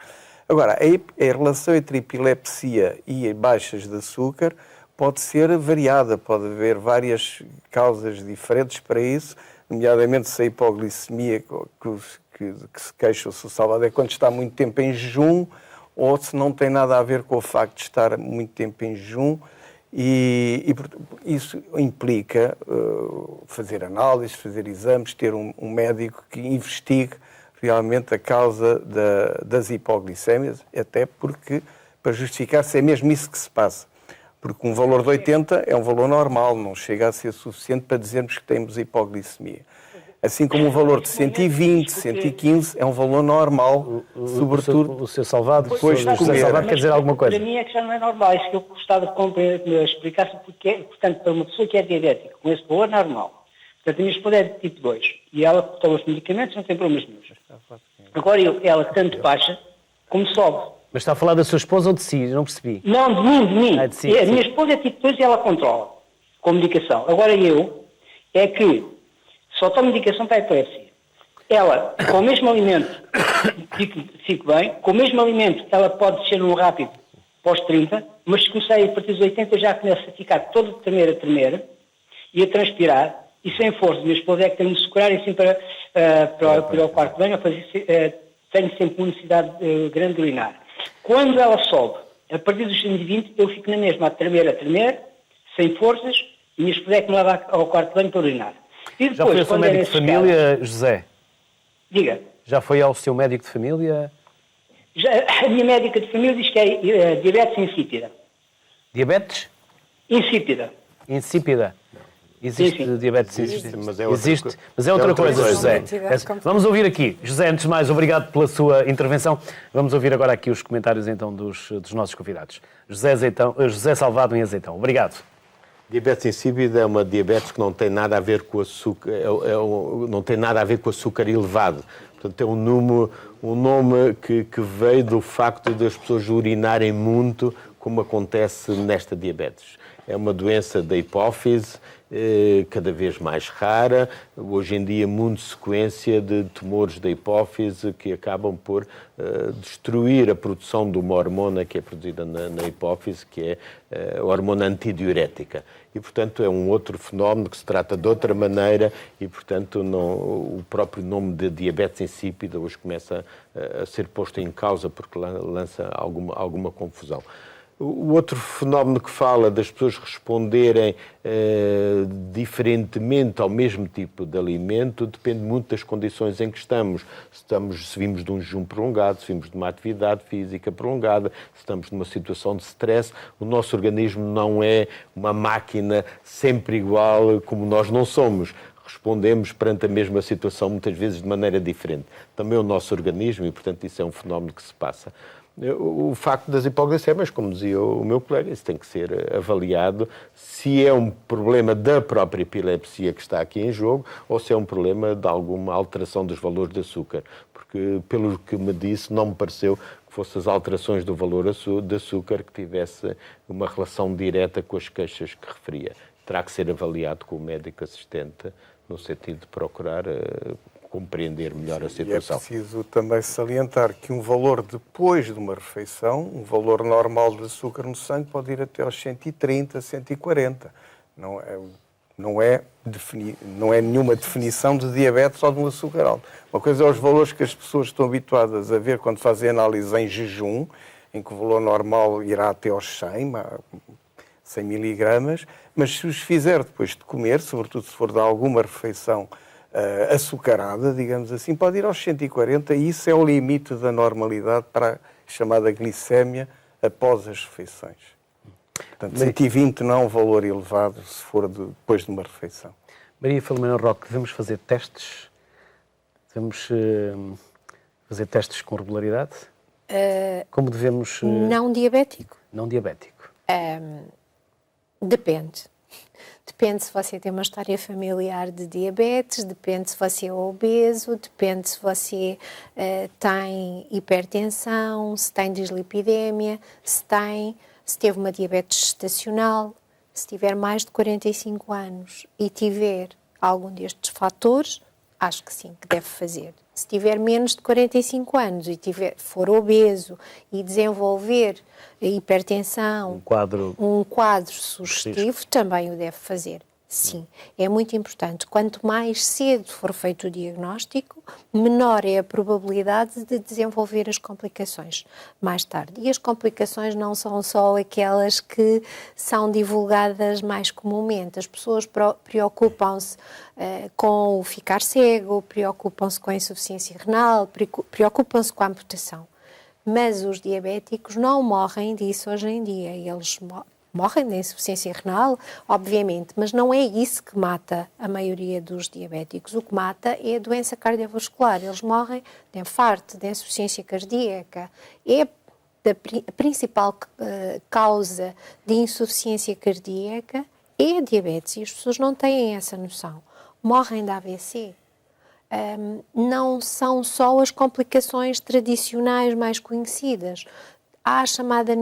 Agora, a relação entre epilepsia e baixas de açúcar pode ser variada, pode haver várias causas diferentes para isso, nomeadamente se a hipoglicemia que se queixa o Sr. Salvador é quando está muito tempo em jejum, ou se não tem nada a ver com o facto de estar muito tempo em jejum, e isso implica fazer análises, fazer exames, ter um médico que investigue realmente a causa das hipoglicémias, até porque, para justificar se é mesmo isso que se passa. Porque um valor de 80 é um valor normal, não chega a ser suficiente para dizermos que temos hipoglicemia. Assim como um valor de 120, 115 é um valor normal, sobretudo... O Sr. Salvado, depois de o José comer. Salvado quer dizer alguma coisa? Para mim é que já não é normal. Isso que eu gostava de explicasse, porque, portanto, para uma pessoa que é diabética, com esse valor normal, portanto, a minha esposa é de tipo 2, e ela toma os medicamentos, não tem problemas nenhum. Agora ela tanto baixa como sobe. Mas está a falar da sua esposa ou de si? Não percebi. Não, de mim. De si, A minha esposa é tipo 2 e ela controla, com medicação. Agora é que só tomo medicação para a epilepsia. Ela, com o mesmo alimento, fico bem, com o mesmo alimento ela pode descer num rápido pós 30, mas se comecei a partir dos 80 já começa a ficar toda a tremer e a transpirar, e sem força. Minha esposa é que tem de me segurar e assim para ir ao quarto de banho, tenho sempre uma necessidade grande de urinar. Quando ela sobe, a partir dos 120, eu fico na mesma, a tremer, sem forças, e minha esposa é que me leva ao quarto de banho para urinar. E depois, Já foi ao seu médico de família, José? Diga. Já foi ao seu médico de família? A minha médica de família diz que é diabetes insípida. Diabetes? Insípida. Insípida? Existe Sim. diabetes Existe, insípida? mas é outra Existe, mas é outra coisa, José. Vamos ouvir aqui. José, antes de mais, obrigado pela sua intervenção. Vamos ouvir agora aqui os comentários então dos nossos convidados. José Salvado em Azeitão. Obrigado. Diabetes insípida é uma diabetes que não tem nada a ver com açúcar, não tem nada a ver com açúcar elevado. Portanto, é um nome que veio do facto das pessoas urinarem muito, como acontece nesta diabetes. É uma doença da hipófise, cada vez mais rara. Hoje em dia, muita sequência de tumores da hipófise que acabam por destruir a produção de uma hormona que é produzida na hipófise, que é a hormona antidiurética. E, portanto, é um outro fenómeno que se trata de outra maneira e, portanto, o próprio nome de diabetes insípida hoje começa a ser posto em causa porque lança alguma confusão. O outro fenómeno que fala das pessoas responderem diferentemente ao mesmo tipo de alimento depende muito das condições em que estamos. Se vimos de um jejum prolongado, se vimos de uma atividade física prolongada, se estamos numa situação de stress, o nosso organismo não é uma máquina sempre igual como nós não somos. Respondemos perante a mesma situação muitas vezes de maneira diferente. Também o nosso organismo, e portanto isso é um fenómeno que se passa. O facto das hipoglicemias, como dizia o meu colega, isso tem que ser avaliado se é um problema da própria epilepsia que está aqui em jogo ou se é um problema de alguma alteração dos valores de açúcar. Porque, pelo que me disse, não me pareceu que fossem as alterações do valor de açúcar que tivesse uma relação direta com as queixas que referia. Terá que ser avaliado com o médico assistente no sentido de procurar compreender melhor a E é situação. preciso também salientar que um valor depois de uma refeição, um valor normal de açúcar no sangue pode ir até aos 130, 140. Não é nenhuma definição de diabetes ou de um açúcar alto. Uma coisa é os valores que as pessoas estão habituadas a ver quando fazem análise em jejum, em que o valor normal irá até aos 100 miligramas, mas se os fizer depois de comer, sobretudo se for de alguma refeição açucarada, digamos assim, pode ir aos 140 e isso é o limite da normalidade para a chamada glicémia após as refeições. Portanto, 120 não é um valor elevado se for depois de uma refeição. Maria Filomena Roque, devemos fazer testes? Devemos fazer testes com regularidade? Como devemos... Não diabético? Não diabético. Depende. Depende se você tem uma história familiar de diabetes, depende se você é obeso, depende se você tem hipertensão, se tem dislipidemia, se teve uma diabetes gestacional, se tiver mais de 45 anos e tiver algum destes fatores, acho que sim, que deve fazer. Se tiver menos de 45 anos e for obeso e desenvolver hipertensão, um quadro sugestivo, também o deve fazer. Sim, é muito importante. Quanto mais cedo for feito o diagnóstico, menor é a probabilidade de desenvolver as complicações mais tarde. E as complicações não são só aquelas que são divulgadas mais comumente. As pessoas preocupam-se com o ficar cego, preocupam-se com a insuficiência renal, preocupam-se com a amputação. Mas os diabéticos não morrem disso hoje em dia. Eles morrem da insuficiência renal, obviamente, mas não é isso que mata a maioria dos diabéticos. O que mata é a doença cardiovascular. Eles morrem de infarto, de insuficiência cardíaca. A principal causa de insuficiência cardíaca é a diabetes e as pessoas não têm essa noção. Morrem de AVC. Não são só as complicações tradicionais mais conhecidas. Há a chamada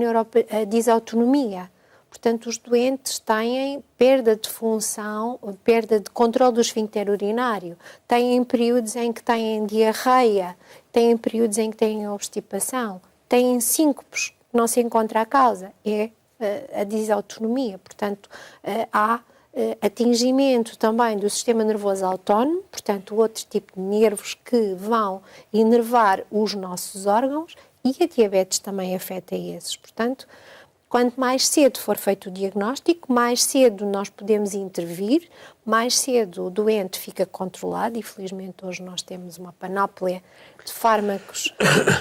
disautonomia. Portanto, os doentes têm perda de função, perda de controle do esfíncter urinário, têm períodos em que têm diarreia, têm períodos em que têm obstipação, têm síncopes, que não se encontra a causa, é a disautonomia. Portanto, há atingimento também do sistema nervoso autónomo, portanto, outro tipo de nervos que vão inervar os nossos órgãos e a diabetes também afeta esses. Portanto, quanto mais cedo for feito o diagnóstico, mais cedo nós podemos intervir, mais cedo o doente fica controlado e felizmente hoje nós temos uma panóplia de fármacos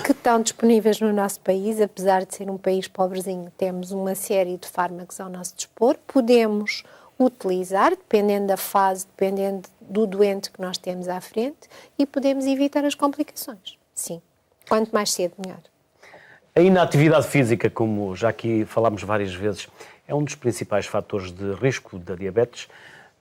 que estão disponíveis no nosso país, apesar de ser um país pobrezinho, temos uma série de fármacos ao nosso dispor, podemos utilizar, dependendo da fase, dependendo do doente que nós temos à frente e podemos evitar as complicações. Sim, quanto mais cedo, melhor. A inatividade física, como já aqui falámos várias vezes, é um dos principais fatores de risco da diabetes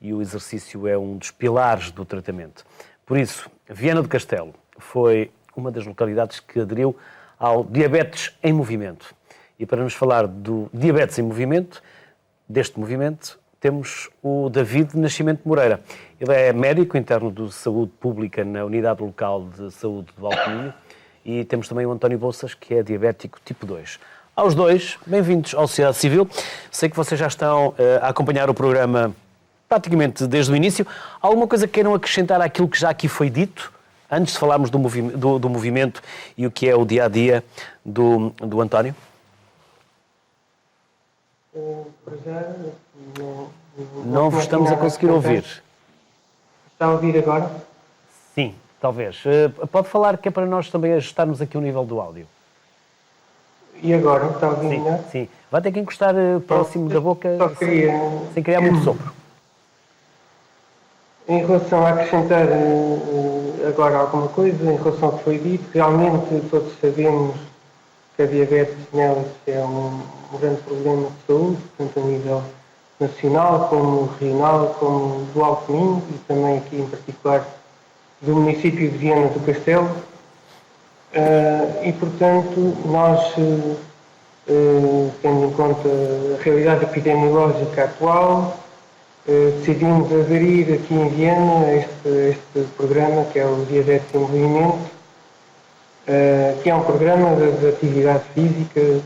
e o exercício é um dos pilares do tratamento. Por isso, Viana do Castelo foi uma das localidades que aderiu ao Diabetes em Movimento. E para nos falar do Diabetes em Movimento, deste movimento, temos o David Nascimento Moreira. Ele é médico interno de saúde pública na Unidade Local de Saúde do Alto Minho. E temos também o António Bolsas, que é diabético tipo 2. Aos dois, bem-vindos à Sociedade Civil. Sei que vocês já estão a acompanhar o programa praticamente desde o início. Alguma coisa que queiram acrescentar àquilo que já aqui foi dito, antes de falarmos do movimento e o que é o dia-a-dia do António? Não vos estamos a conseguir ouvir. Está a ouvir agora? Sim. Talvez. Pode falar que é para nós também ajustarmos aqui o nível do áudio. E agora? Está a ouvir melhor? Sim. Vai ter que encostar próximo da boca, sem criar muito sopro. Em relação a acrescentar agora alguma coisa, em relação ao que foi dito, realmente todos sabemos que a diabetes nelas é um grande problema de saúde, tanto a nível nacional, como regional, como do Alto Minho e também aqui em particular do município de Viana do Castelo e, portanto, nós, tendo em conta a realidade epidemiológica atual, decidimos aderir aqui em Viana a este programa, que é o Diabetes em Movimento, que é um programa de atividade física,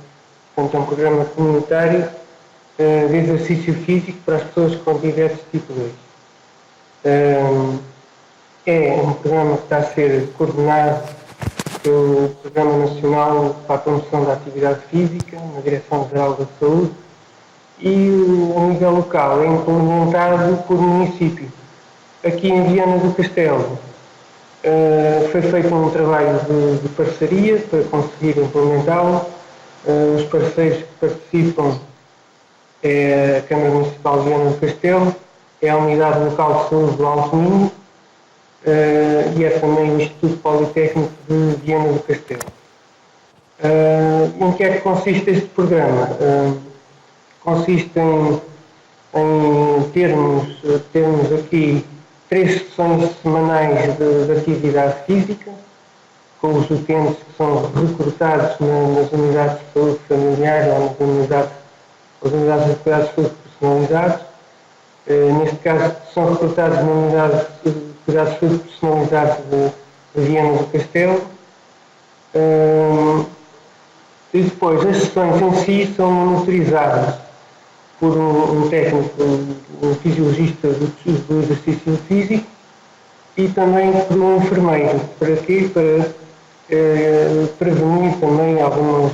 portanto é um programa comunitário de exercício físico para as pessoas com diabetes tipo 2. É um programa que está a ser coordenado pelo Programa Nacional para a Promoção da Atividade Física, na Direção-Geral da Saúde, e a nível local é implementado por município. Aqui em Viana do Castelo foi feito um trabalho de parceria para conseguir implementá-lo. Os parceiros que participam é a Câmara Municipal de Viana do Castelo, é a Unidade Local de Saúde do Alto Minho e é também o Instituto Politécnico de Viana do Castelo. Em que é que consiste este programa? Consiste em termos aqui 3 sessões semanais de atividade física, com os utentes que são recrutados nas unidades de saúde familiar ou nas unidades de cuidados de saúde personalizados. Neste caso, são recrutados na unidade de cuidados de saúde personalizados de Viana do Castelo. E depois, as sessões em si são monitorizadas por um técnico, um fisiologista do exercício físico e também por um enfermeiro. Para quê? Para prevenir também algumas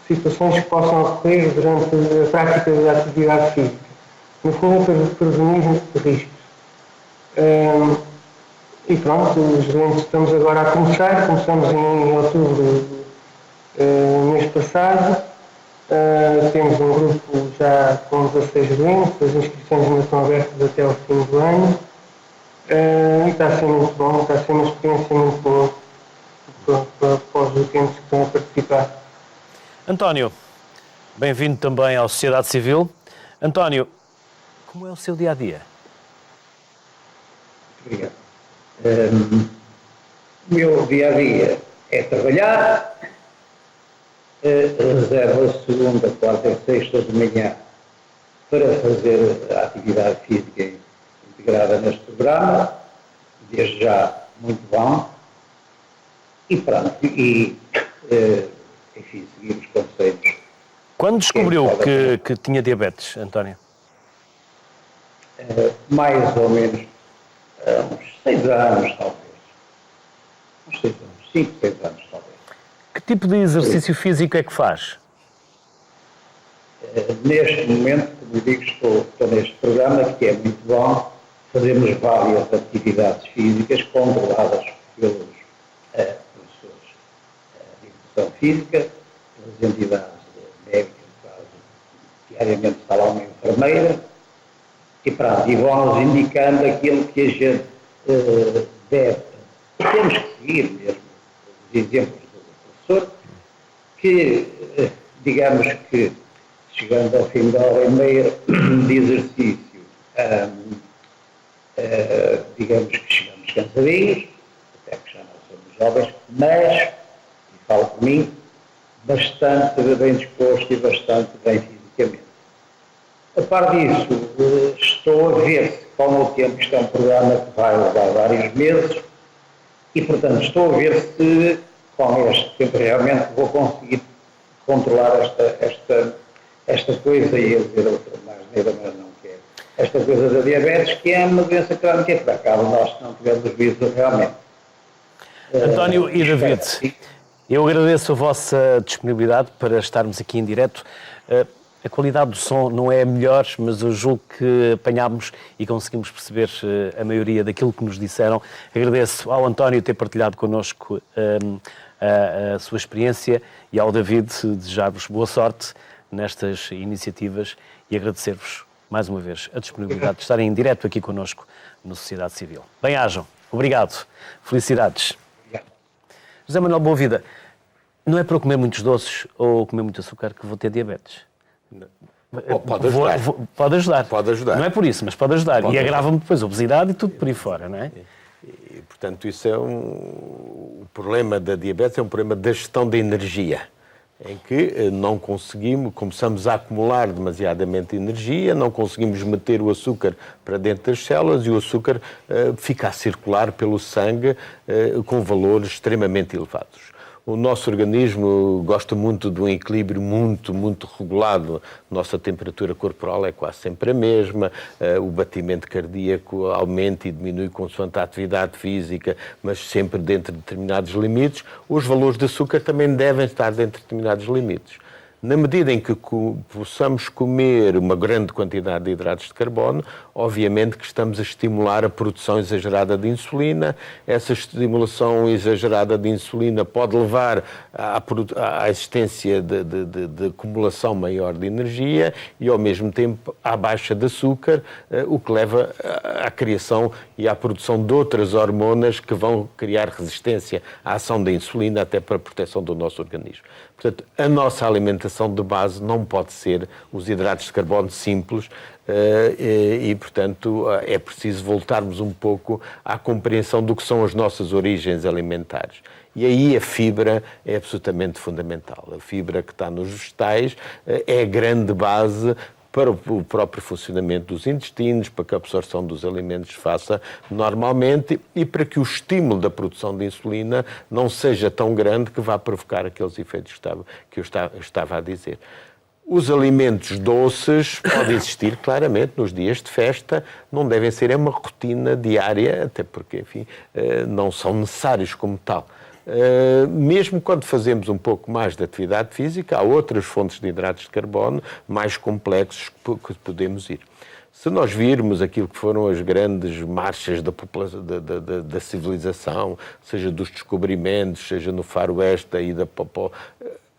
situações que possam ocorrer durante a prática da atividade física. No fundo, é para prevenir riscos. E pronto, os doentes estamos agora a começamos em outubro do mês passado. Temos um grupo já com 16 doentes, as inscrições ainda estão abertas até ao fim do ano. E está a ser muito bom, está a ser uma experiência muito boa para os utentes que estão a participar. António, bem-vindo também à Sociedade Civil. António, como é o seu dia-a-dia? Obrigado. O meu dia-a-dia é trabalhar, reservo a segunda, quarta e sexta de manhã para fazer a atividade física integrada neste programa, desde já muito bom, e pronto, enfim, seguir os conselhos. Quando descobriu que tinha diabetes, António? Mais ou menos uns 6 anos, talvez. Uns 6 anos, 5, 6 anos, talvez. Que tipo de exercício físico é que faz? Neste momento, como digo, estou neste programa que é muito bom. Fazemos várias atividades físicas controladas pelos professores de educação física, pelas entidades médicas, diariamente está lá uma enfermeira, e pronto, e vão-nos indicando aquilo que a gente temos que seguir mesmo, os exemplos do professor, que, digamos que, chegando ao fim da hora e meia de exercício, digamos que chegamos cansadinhos, até que já não somos jovens, mas, e falo por mim, bastante bem disposto e bastante bem fisicamente. A par disso, estou a ver se com o tempo, isto é um programa que vai levar vários meses, e portanto estou a ver se com este tempo realmente vou conseguir controlar esta coisa, e eu dizer outra mais neira, mas não quero. Esta coisa da diabetes, que é uma doença crónica que acaba nós se não tivermos visto realmente. António e David, eu agradeço a vossa disponibilidade para estarmos aqui em direto. A qualidade do som não é a melhor, mas eu julgo que apanhámos e conseguimos perceber a maioria daquilo que nos disseram. Agradeço ao António ter partilhado connosco a sua experiência e ao David desejar-vos boa sorte nestas iniciativas e agradecer-vos mais uma vez a disponibilidade de estarem em direto aqui connosco no Sociedade Civil. Bem-ajam. Obrigado. Felicidades. José Manuel Boavida, não é para eu comer muitos doces ou comer muito açúcar que vou ter diabetes? Pode ajudar. Pode ajudar. Pode ajudar. Não é por isso, mas pode ajudar. Pode e agrava-me depois a obesidade e tudo por aí fora, não é? E, portanto, isso é o problema da diabetes, é um problema da gestão da energia. em que não começamos a acumular demasiadamente energia, não conseguimos meter o açúcar para dentro das células e o açúcar fica a circular pelo sangue com valores extremamente elevados. O nosso organismo gosta muito de um equilíbrio muito regulado. Nossa temperatura corporal é quase sempre a mesma, o batimento cardíaco aumenta e diminui consoante a atividade física, mas sempre dentro de determinados limites. Os valores de açúcar também devem estar dentro de determinados limites. Na medida em que possamos comer uma grande quantidade de hidratos de carbono, obviamente que estamos a estimular a produção exagerada de insulina. Essa estimulação exagerada de insulina pode levar à existência de acumulação maior de energia e, ao mesmo tempo, à baixa de açúcar, o que leva à criação e à produção de outras hormonas que vão criar resistência à ação da insulina, até para a proteção do nosso organismo. Portanto, a nossa alimentação de base não pode ser os hidratos de carbono simples e, portanto, é preciso voltarmos um pouco à compreensão do que são as nossas origens alimentares. E aí a fibra é absolutamente fundamental. A fibra que está nos vegetais é a grande base para o próprio funcionamento dos intestinos, para que a absorção dos alimentos se faça normalmente e para que o estímulo da produção de insulina não seja tão grande que vá provocar aqueles efeitos que eu estava a dizer. Os alimentos doces podem existir claramente nos dias de festa, não devem ser uma rotina diária, até porque, enfim, não são necessários como tal. Mesmo quando fazemos um pouco mais de atividade física, há outras fontes de hidratos de carbono mais complexos que podemos ir. Se nós virmos aquilo que foram as grandes marchas da civilização, seja dos descobrimentos, seja no faroeste e da Popó,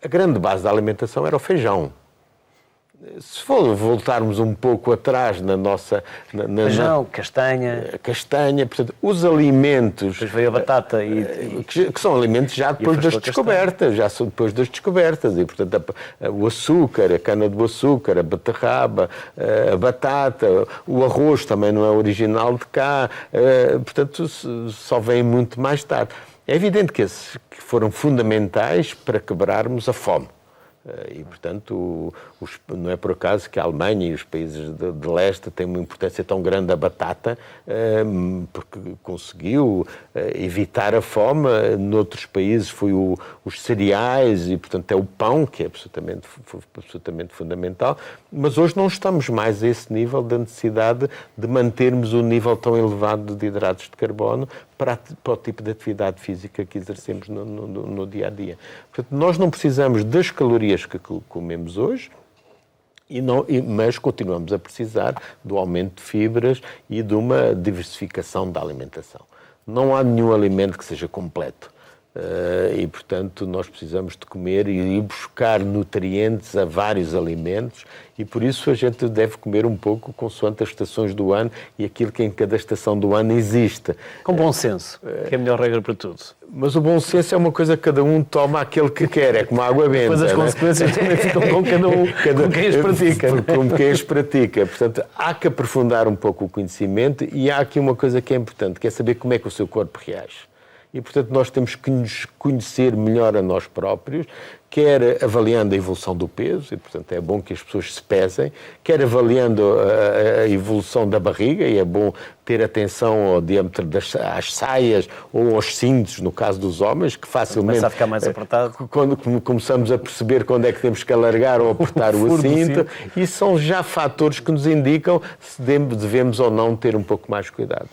a grande base da alimentação era o feijão. Se voltarmos um pouco atrás na nossa... Feijão, castanha... Portanto, os alimentos... Depois veio a batata que são alimentos já depois das descobertas. E, portanto, o açúcar, a cana-do-açúcar, a beterraba, a batata, o arroz também não é original de cá. Portanto, só vem muito mais tarde. É evidente que esses que foram fundamentais para quebrarmos a fome. E, portanto, não é por acaso que a Alemanha e os países de leste têm uma importância tão grande a batata, porque conseguiu evitar a fome. Noutros países foi os cereais e, portanto, é o pão, que é absolutamente fundamental. Mas hoje não estamos mais a esse nível da necessidade de mantermos um nível tão elevado de hidratos de carbono para o tipo de atividade física que exercemos no dia-a-dia. Portanto, nós não precisamos das calorias que comemos hoje, mas continuamos a precisar do aumento de fibras e de uma diversificação da alimentação. Não há nenhum alimento que seja completo. E, portanto, nós precisamos de comer e ir buscar nutrientes a vários alimentos e, por isso, a gente deve comer um pouco consoante as estações do ano e aquilo que em cada estação do ano existe. Com bom senso, que é a melhor regra para tudo. Mas o bom senso é uma coisa que cada um toma aquele que quer, é como a água benta. Depois as consequências também ficam com cada um, com quem as pratica. Com quem as pratica. Portanto, há que aprofundar um pouco o conhecimento e há aqui uma coisa que é importante, que é saber como é que o seu corpo reage. E, portanto, nós temos que nos conhecer melhor a nós próprios, quer avaliando a evolução do peso, e, portanto, é bom que as pessoas se pesem, quer avaliando a evolução da barriga, e é bom ter atenção ao diâmetro às saias ou aos cintos, no caso dos homens, que facilmente... Começa a ficar mais apertado. Quando começamos a perceber quando é que temos que alargar ou apertar o cinto, e são já fatores que nos indicam se devemos ou não ter um pouco mais cuidado.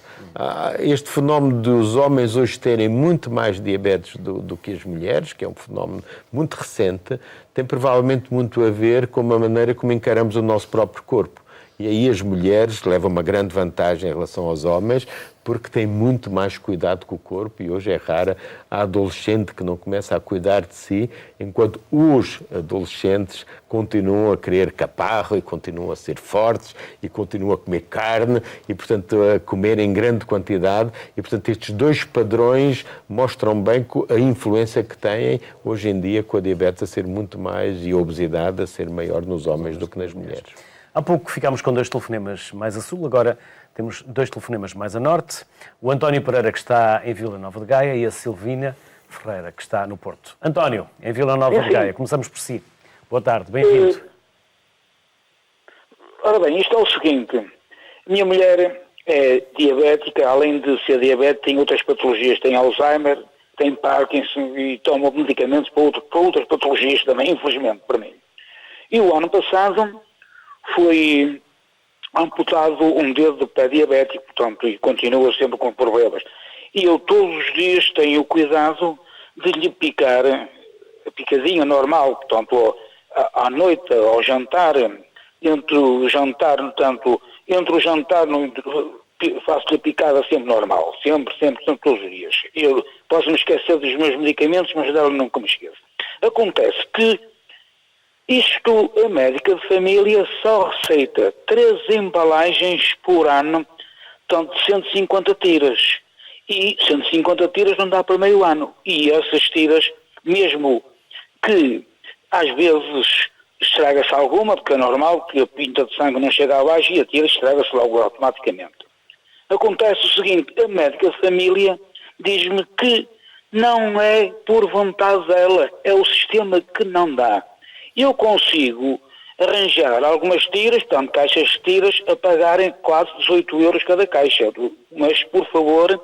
Este fenómeno dos homens hoje terem muito mais diabetes do que as mulheres, que é um fenómeno muito recente, tem provavelmente muito a ver com a maneira como encaramos o nosso próprio corpo. E aí as mulheres levam uma grande vantagem em relação aos homens, porque têm muito mais cuidado com o corpo, e hoje é rara a adolescente que não começa a cuidar de si, enquanto os adolescentes continuam a querer caparro e continuam a ser fortes e continuam a comer carne e, portanto, a comer em grande quantidade. E, portanto, estes dois padrões mostram bem a influência que têm hoje em dia com a diabetes a ser muito mais e a obesidade a ser maior nos homens do que nas mulheres. Há pouco ficámos com 2 telefonemas mais a sul, agora temos 2 telefonemas mais a norte. O António Pereira, que está em Vila Nova de Gaia, e a Silvina Ferreira, que está no Porto. António, em Vila Nova de Gaia, começamos por si. Boa tarde, bem-vindo. Ora bem, isto é o seguinte, minha mulher é diabética, além de ser diabética, tem outras patologias, tem Alzheimer, tem Parkinson e toma medicamentos para outras patologias também, infelizmente, para mim. E o ano passado foi amputado um dedo do pé diabético, portanto, e continua sempre com problemas. E eu todos os dias tenho o cuidado de lhe picar a picadinha normal, portanto, à noite, ao jantar, entre o jantar, faço-lhe a picada sempre normal, sempre, todos os dias. Eu posso me esquecer dos meus medicamentos, mas dela nunca me esqueço. Acontece que isto, a médica de família só receita 3 embalagens por ano, portanto, de 150 tiras. E 150 tiras não dá para meio ano. E essas tiras, mesmo que às vezes estraga-se alguma, porque é normal que a pinta de sangue não chega abaixo e a tira estraga-se logo automaticamente. Acontece o seguinte, a médica de família diz-me que não é por vontade dela, é o sistema que não dá. Eu consigo arranjar algumas tiras, portanto, caixas de tiras, a pagarem quase 18 euros cada caixa. Mas, por favor,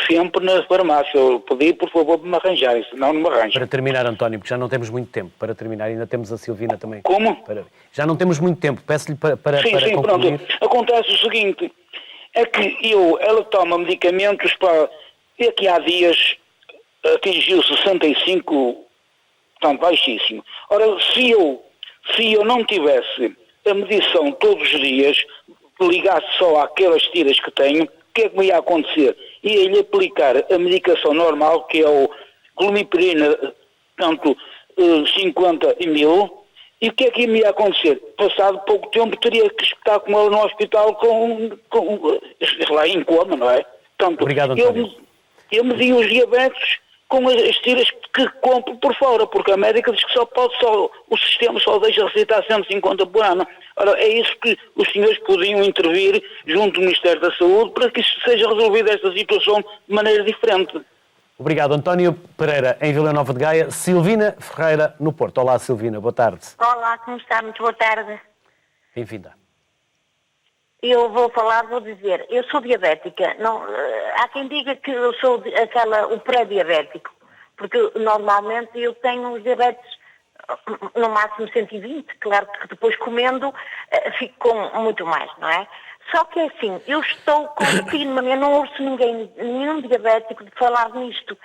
sempre na farmácia. Eu pedi, por favor, de me arranjarem, senão não me arranjam. Para terminar, António, porque já não temos muito tempo. Para terminar, ainda temos a Silvina também. Como? Já não temos muito tempo. Peço-lhe para sim, concluir. Pronto. Acontece o seguinte, é que ela toma medicamentos para... E aqui há dias atingiu 65, portanto, baixíssimo. Ora, se eu não tivesse a medição todos os dias, ligasse só àquelas tiras que tenho, o que é que me ia acontecer? Ia-lhe aplicar a medicação normal, que é o glumipirina, portanto, 50 ml, e o que é que me ia acontecer? Passado pouco tempo teria que estar com ela no hospital lá em coma, não é? Portanto, obrigado, António. Eu medi os diabetes com as tiras que compro por fora, porque a médica diz que o sistema só deixa receitar 150 por ano. Ora, é isso que os senhores podiam intervir junto do Ministério da Saúde para que seja resolvida esta situação de maneira diferente. Obrigado, António Pereira, em Vila Nova de Gaia. Silvina Ferreira, no Porto. Olá, Silvina, boa tarde. Olá, como está? Muito boa tarde. Bem-vinda. Eu vou dizer, eu sou diabética. Não, há quem diga que eu sou o pré-diabético, porque normalmente eu tenho os diabetes no máximo 120, claro que depois comendo fico com muito mais, não é? Só que é assim, eu estou continuamente, eu não ouço nenhum diabético de falar nisto,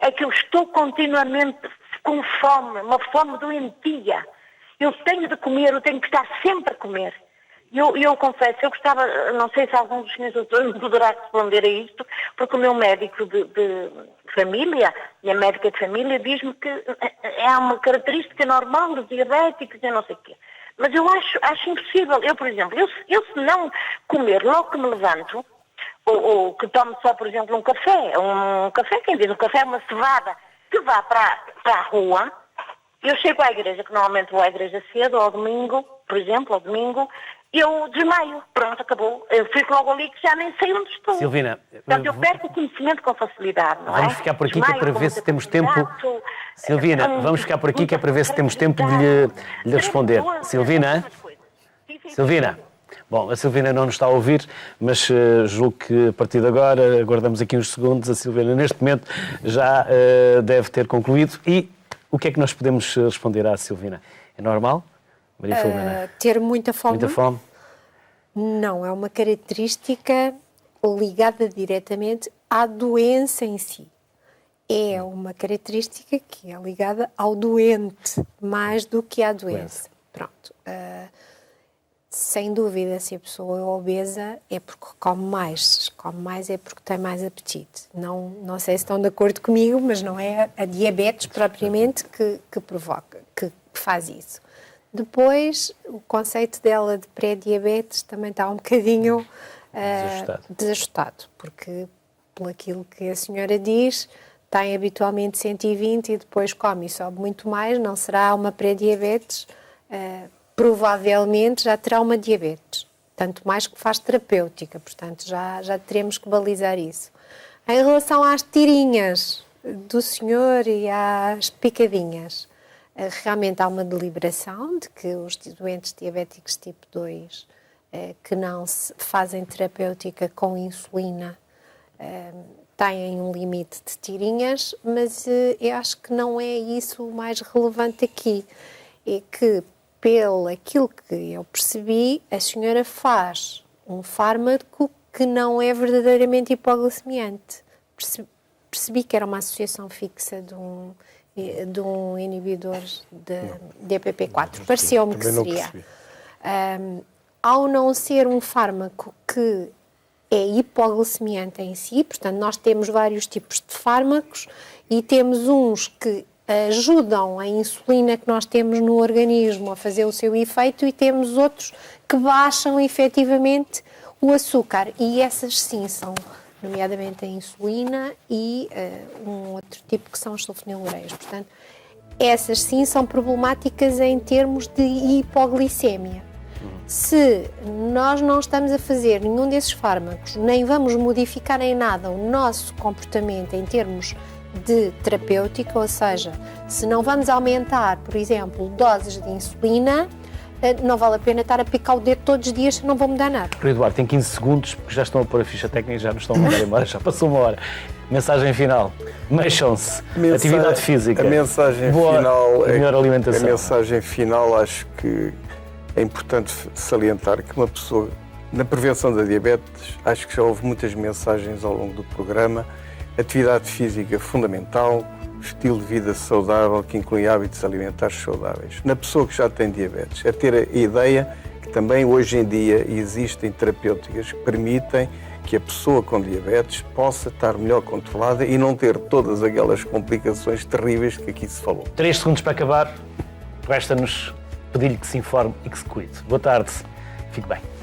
é que eu estou continuamente com fome, uma fome doentia. Eu tenho de comer, eu tenho que estar sempre a comer. Eu confesso, eu gostava, não sei se algum dos senhores doutores me poderá responder a isto, porque o meu médico de família e a médica de família diz-me que é uma característica normal dos diabéticos e não sei o quê. Mas eu acho impossível. Eu, por exemplo, eu se não comer logo que me levanto, ou que tomo só, por exemplo, um café, quem diz um café é uma cevada, que vá para a rua, eu chego à igreja, que normalmente vou à igreja cedo, ao domingo, por exemplo, ao domingo, eu desmaio, pronto, acabou. Eu fico logo ali que já nem sei onde estou. Silvina, portanto, eu perco o conhecimento com facilidade, não é? Vamos ficar por aqui que é para ver se temos tempo... Silvina, vamos ficar por aqui que é para ver se temos tempo de lhe responder. Silvina? Silvina? Bom, a Silvina não nos está a ouvir, mas julgo que a partir de agora, aguardamos aqui uns segundos, a Silvina neste momento já deve ter concluído. E o que é que nós podemos responder à Silvina? É normal? Maria Filomena? Ter muita fome? Muita fome? Não, é uma característica ligada diretamente à doença em si. É uma característica que é ligada ao doente, mais do que à doença. Pronto. Sem dúvida, se a pessoa é obesa, é porque come mais. Se come mais é porque tem mais apetite. Não sei se estão de acordo comigo, mas não é a diabetes propriamente que provoca, que faz isso. Depois, o conceito dela de pré-diabetes também está um bocadinho desajustado, porque, pelo aquilo que a senhora diz, tem habitualmente 120 e depois come e sobe muito mais, não será uma pré-diabetes, provavelmente já terá uma diabetes, tanto mais que faz terapêutica, portanto já teremos que balizar isso. Em relação às tirinhas, do senhor e às picadinhas. Realmente há uma deliberação de que os doentes diabéticos tipo 2 que não se fazem terapêutica com insulina têm um limite de tirinhas, mas eu acho que não é isso o mais relevante aqui. É que, pelo aquilo que eu percebi, a senhora faz um fármaco que não é verdadeiramente hipoglicemiante. Percebi que era uma associação fixa de um inibidor de EPP4. Pareceu-me que seria. Ao não ser um fármaco que é hipoglicemiante em si, portanto, nós temos vários tipos de fármacos e temos uns que ajudam a insulina que nós temos no organismo a fazer o seu efeito e temos outros que baixam efetivamente o açúcar. E essas sim são, nomeadamente, a insulina e um outro tipo que são os sulfonilureias. Portanto, essas sim são problemáticas em termos de hipoglicemia. Se nós não estamos a fazer nenhum desses fármacos, nem vamos modificar em nada o nosso comportamento em termos de terapêutica, ou seja, se não vamos aumentar, por exemplo, doses de insulina, não vale a pena estar a picar o dedo todos os dias, não vou mudar nada. Eduardo, tem 15 segundos, porque já estão a pôr a ficha técnica e já nos estão a mandar embora, já passou uma hora. Mensagem final. Mexam-se. Atividade física. A mensagem boa, final melhor alimentação. A mensagem final, acho que é importante salientar que uma pessoa, na prevenção da diabetes, acho que já houve muitas mensagens ao longo do programa. Atividade física fundamental, estilo de vida saudável, que inclui hábitos alimentares saudáveis. Na pessoa que já tem diabetes, é ter a ideia que também hoje em dia existem terapêuticas que permitem que a pessoa com diabetes possa estar melhor controlada e não ter todas aquelas complicações terríveis que aqui se falou. 3 segundos para acabar. Resta-nos pedir-lhe que se informe e que se cuide. Boa tarde. Fique bem.